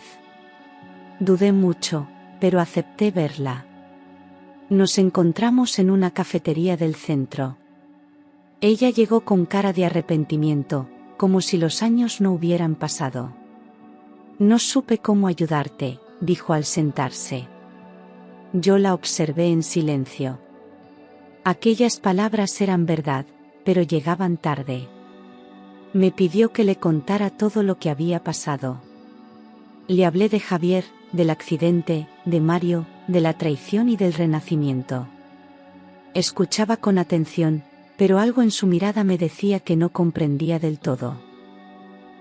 Dudé mucho, pero acepté verla. Nos encontramos en una cafetería del centro. Ella llegó con cara de arrepentimiento, como si los años no hubieran pasado. No supe cómo ayudarte, dijo al sentarse. Yo la observé en silencio. Aquellas palabras eran verdad, pero llegaban tarde. Me pidió que le contara todo lo que había pasado. Le hablé de Javier, del accidente, de Mario, de la traición y del renacimiento. Escuchaba con atención, pero algo en su mirada me decía que no comprendía del todo.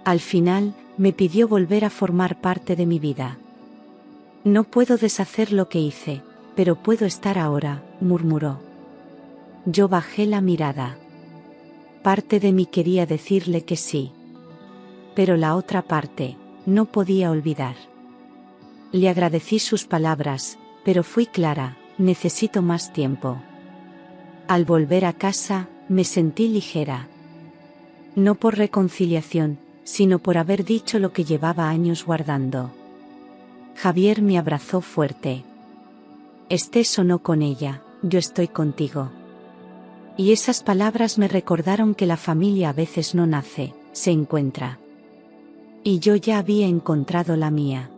Al final, me pidió volver a formar parte de mi vida. No puedo deshacer lo que hice, pero puedo estar ahora, murmuró. Yo bajé la mirada. Parte de mí quería decirle que sí. Pero la otra parte, no podía olvidar. Le agradecí sus palabras, pero fui clara, necesito más tiempo. Al volver a casa, me sentí ligera. No por reconciliación, sino por haber dicho lo que llevaba años guardando. Javier me abrazó fuerte. Estés o no con ella, yo estoy contigo. Y esas palabras me recordaron que la familia a veces no nace, se encuentra. Y yo ya había encontrado la mía.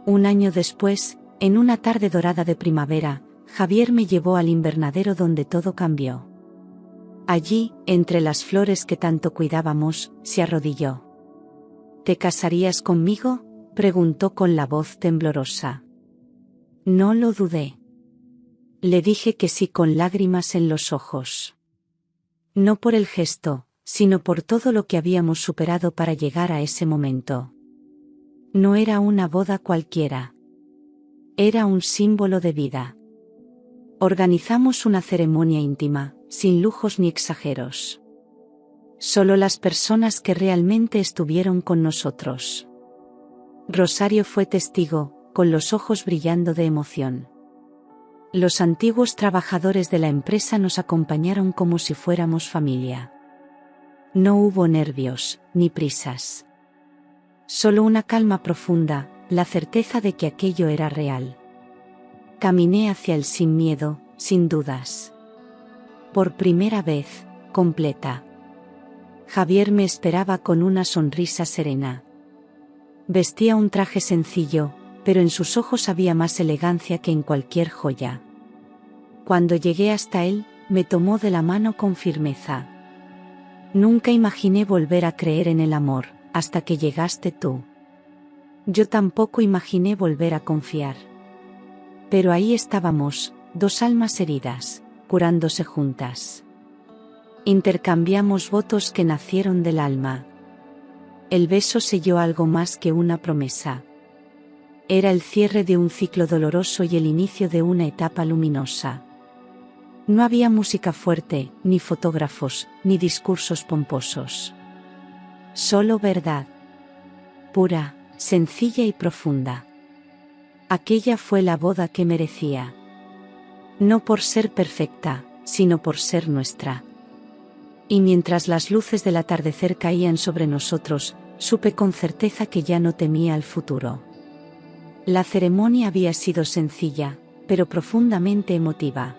Un año después, en una tarde dorada de primavera, Javier me llevó al invernadero donde todo cambió. Allí, entre las flores que tanto cuidábamos, se arrodilló. ¿Te casarías conmigo?, preguntó con la voz temblorosa. No lo dudé. Le dije que sí con lágrimas en los ojos. No por el gesto, sino por todo lo que habíamos superado para llegar a ese momento. No era una boda cualquiera. Era un símbolo de vida. Organizamos una ceremonia íntima, sin lujos ni exageros. Solo las personas que realmente estuvieron con nosotros. Rosario fue testigo, con los ojos brillando de emoción. Los antiguos trabajadores de la empresa nos acompañaron como si fuéramos familia. No hubo nervios, ni prisas. Solo una calma profunda, la certeza de que aquello era real. Caminé hacia él sin miedo, sin dudas. Por primera vez, completa. Javier me esperaba con una sonrisa serena. Vestía un traje sencillo, pero en sus ojos había más elegancia que en cualquier joya. Cuando llegué hasta él, me tomó de la mano con firmeza. Nunca imaginé volver a creer en el amor, hasta que llegaste tú. Yo tampoco imaginé volver a confiar. Pero ahí estábamos, dos almas heridas, curándose juntas. Intercambiamos votos que nacieron del alma. El beso selló algo más que una promesa. Era el cierre de un ciclo doloroso y el inicio de una etapa luminosa. No había música fuerte, ni fotógrafos, ni discursos pomposos. Solo verdad. Pura, sencilla y profunda. Aquella fue la boda que merecía. No por ser perfecta, sino por ser nuestra. Y mientras las luces del atardecer caían sobre nosotros, supe con certeza que ya no temía al futuro. La ceremonia había sido sencilla, pero profundamente emotiva.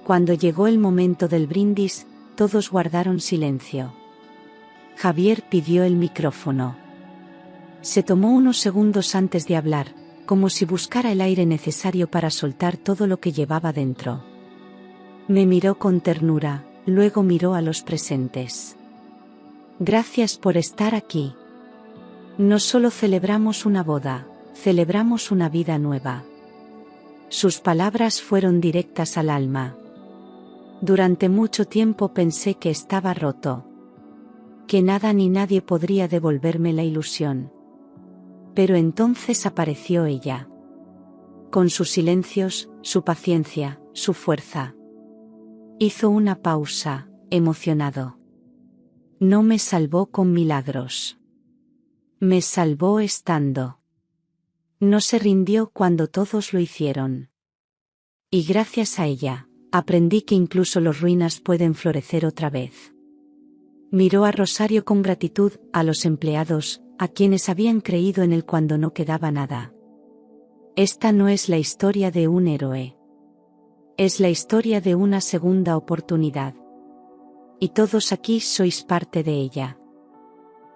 Cuando llegó el momento del brindis, todos guardaron silencio. Javier pidió el micrófono. Se tomó unos segundos antes de hablar, como si buscara el aire necesario para soltar todo lo que llevaba dentro. Me miró con ternura, luego miró a los presentes. Gracias por estar aquí. No solo celebramos una boda, celebramos una vida nueva. Sus palabras fueron directas al alma. Durante mucho tiempo pensé que estaba roto. Que nada ni nadie podría devolverme la ilusión. Pero entonces apareció ella. Con sus silencios, su paciencia, su fuerza. Hizo una pausa, emocionado. No me salvó con milagros. Me salvó estando. No se rindió cuando todos lo hicieron. Y gracias a ella, aprendí que incluso las ruinas pueden florecer otra vez. Miró a Rosario con gratitud, a los empleados, a quienes habían creído en él cuando no quedaba nada. Esta no es la historia de un héroe. Es la historia de una segunda oportunidad. Y todos aquí sois parte de ella.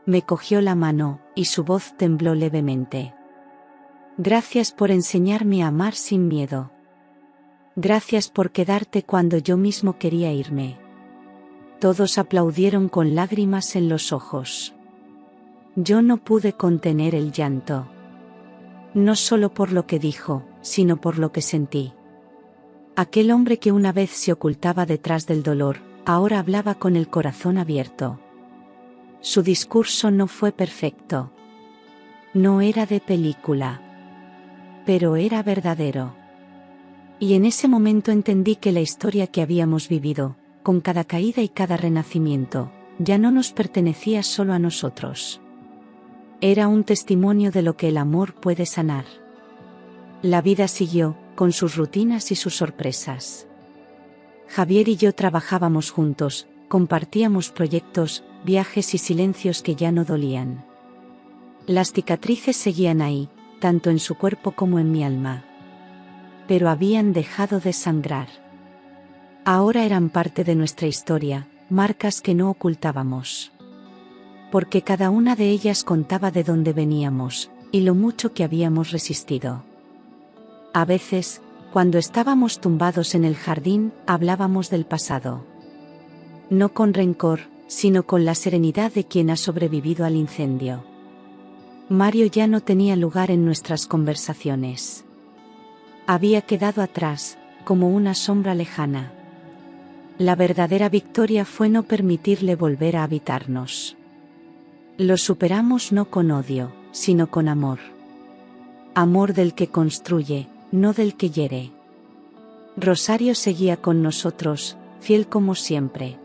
Me cogió la mano, y su voz tembló levemente. Gracias por enseñarme a amar sin miedo. Gracias por quedarte cuando yo mismo quería irme. Todos aplaudieron con lágrimas en los ojos. Yo no pude contener el llanto. No solo por lo que dijo, sino por lo que sentí. Aquel hombre que una vez se ocultaba detrás del dolor, ahora hablaba con el corazón abierto. Su discurso no fue perfecto. No era de película. Pero era verdadero. Y en ese momento entendí que la historia que habíamos vivido, con cada caída y cada renacimiento, ya no nos pertenecía solo a nosotros. Era un testimonio de lo que el amor puede sanar. La vida siguió, con sus rutinas y sus sorpresas. Javier y yo trabajábamos juntos, compartíamos proyectos, viajes y silencios que ya no dolían. Las cicatrices seguían ahí, tanto en su cuerpo como en mi alma. Pero habían dejado de sangrar. Ahora eran parte de nuestra historia, marcas que no ocultábamos. Porque cada una de ellas contaba de dónde veníamos, y lo mucho que habíamos resistido. A veces, cuando estábamos tumbados en el jardín, hablábamos del pasado. No con rencor, sino con la serenidad de quien ha sobrevivido al incendio. Mario ya no tenía lugar en nuestras conversaciones. Había quedado atrás, como una sombra lejana. La verdadera victoria fue no permitirle volver a habitarnos. Lo superamos no con odio, sino con amor. Amor del que construye, no del que hiere. Rosario seguía con nosotros, fiel como siempre.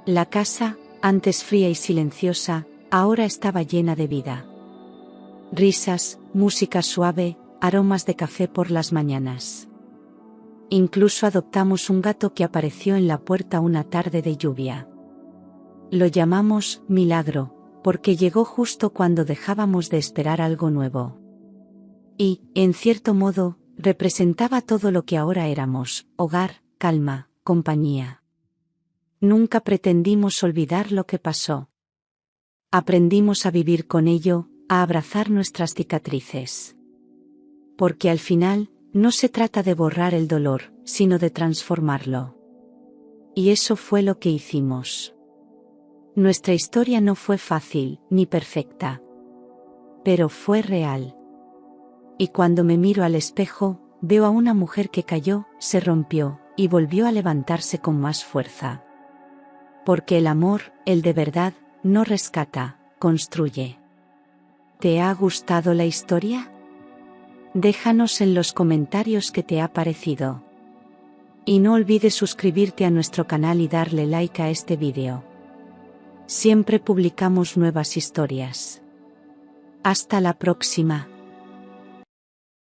La casa, antes fría y silenciosa, ahora estaba llena de vida. Risas, música suave, aromas de café por las mañanas. Incluso adoptamos un gato que apareció en la puerta una tarde de lluvia. Lo llamamos Milagro, porque llegó justo cuando dejábamos de esperar algo nuevo. Y, en cierto modo, representaba todo lo que ahora éramos: hogar, calma, compañía. Nunca pretendimos olvidar lo que pasó. Aprendimos a vivir con ello, a abrazar nuestras cicatrices. Porque al final, no se trata de borrar el dolor, sino de transformarlo. Y eso fue lo que hicimos. Nuestra historia no fue fácil, ni perfecta. Pero fue real. Y cuando me miro al espejo, veo a una mujer que cayó, se rompió, y volvió a levantarse con más fuerza. Porque el amor, el de verdad, no rescata, construye. ¿Te ha gustado la historia? Déjanos en los comentarios qué te ha parecido. Y no olvides suscribirte a nuestro canal y darle like a este vídeo. Siempre publicamos nuevas historias. Hasta la próxima.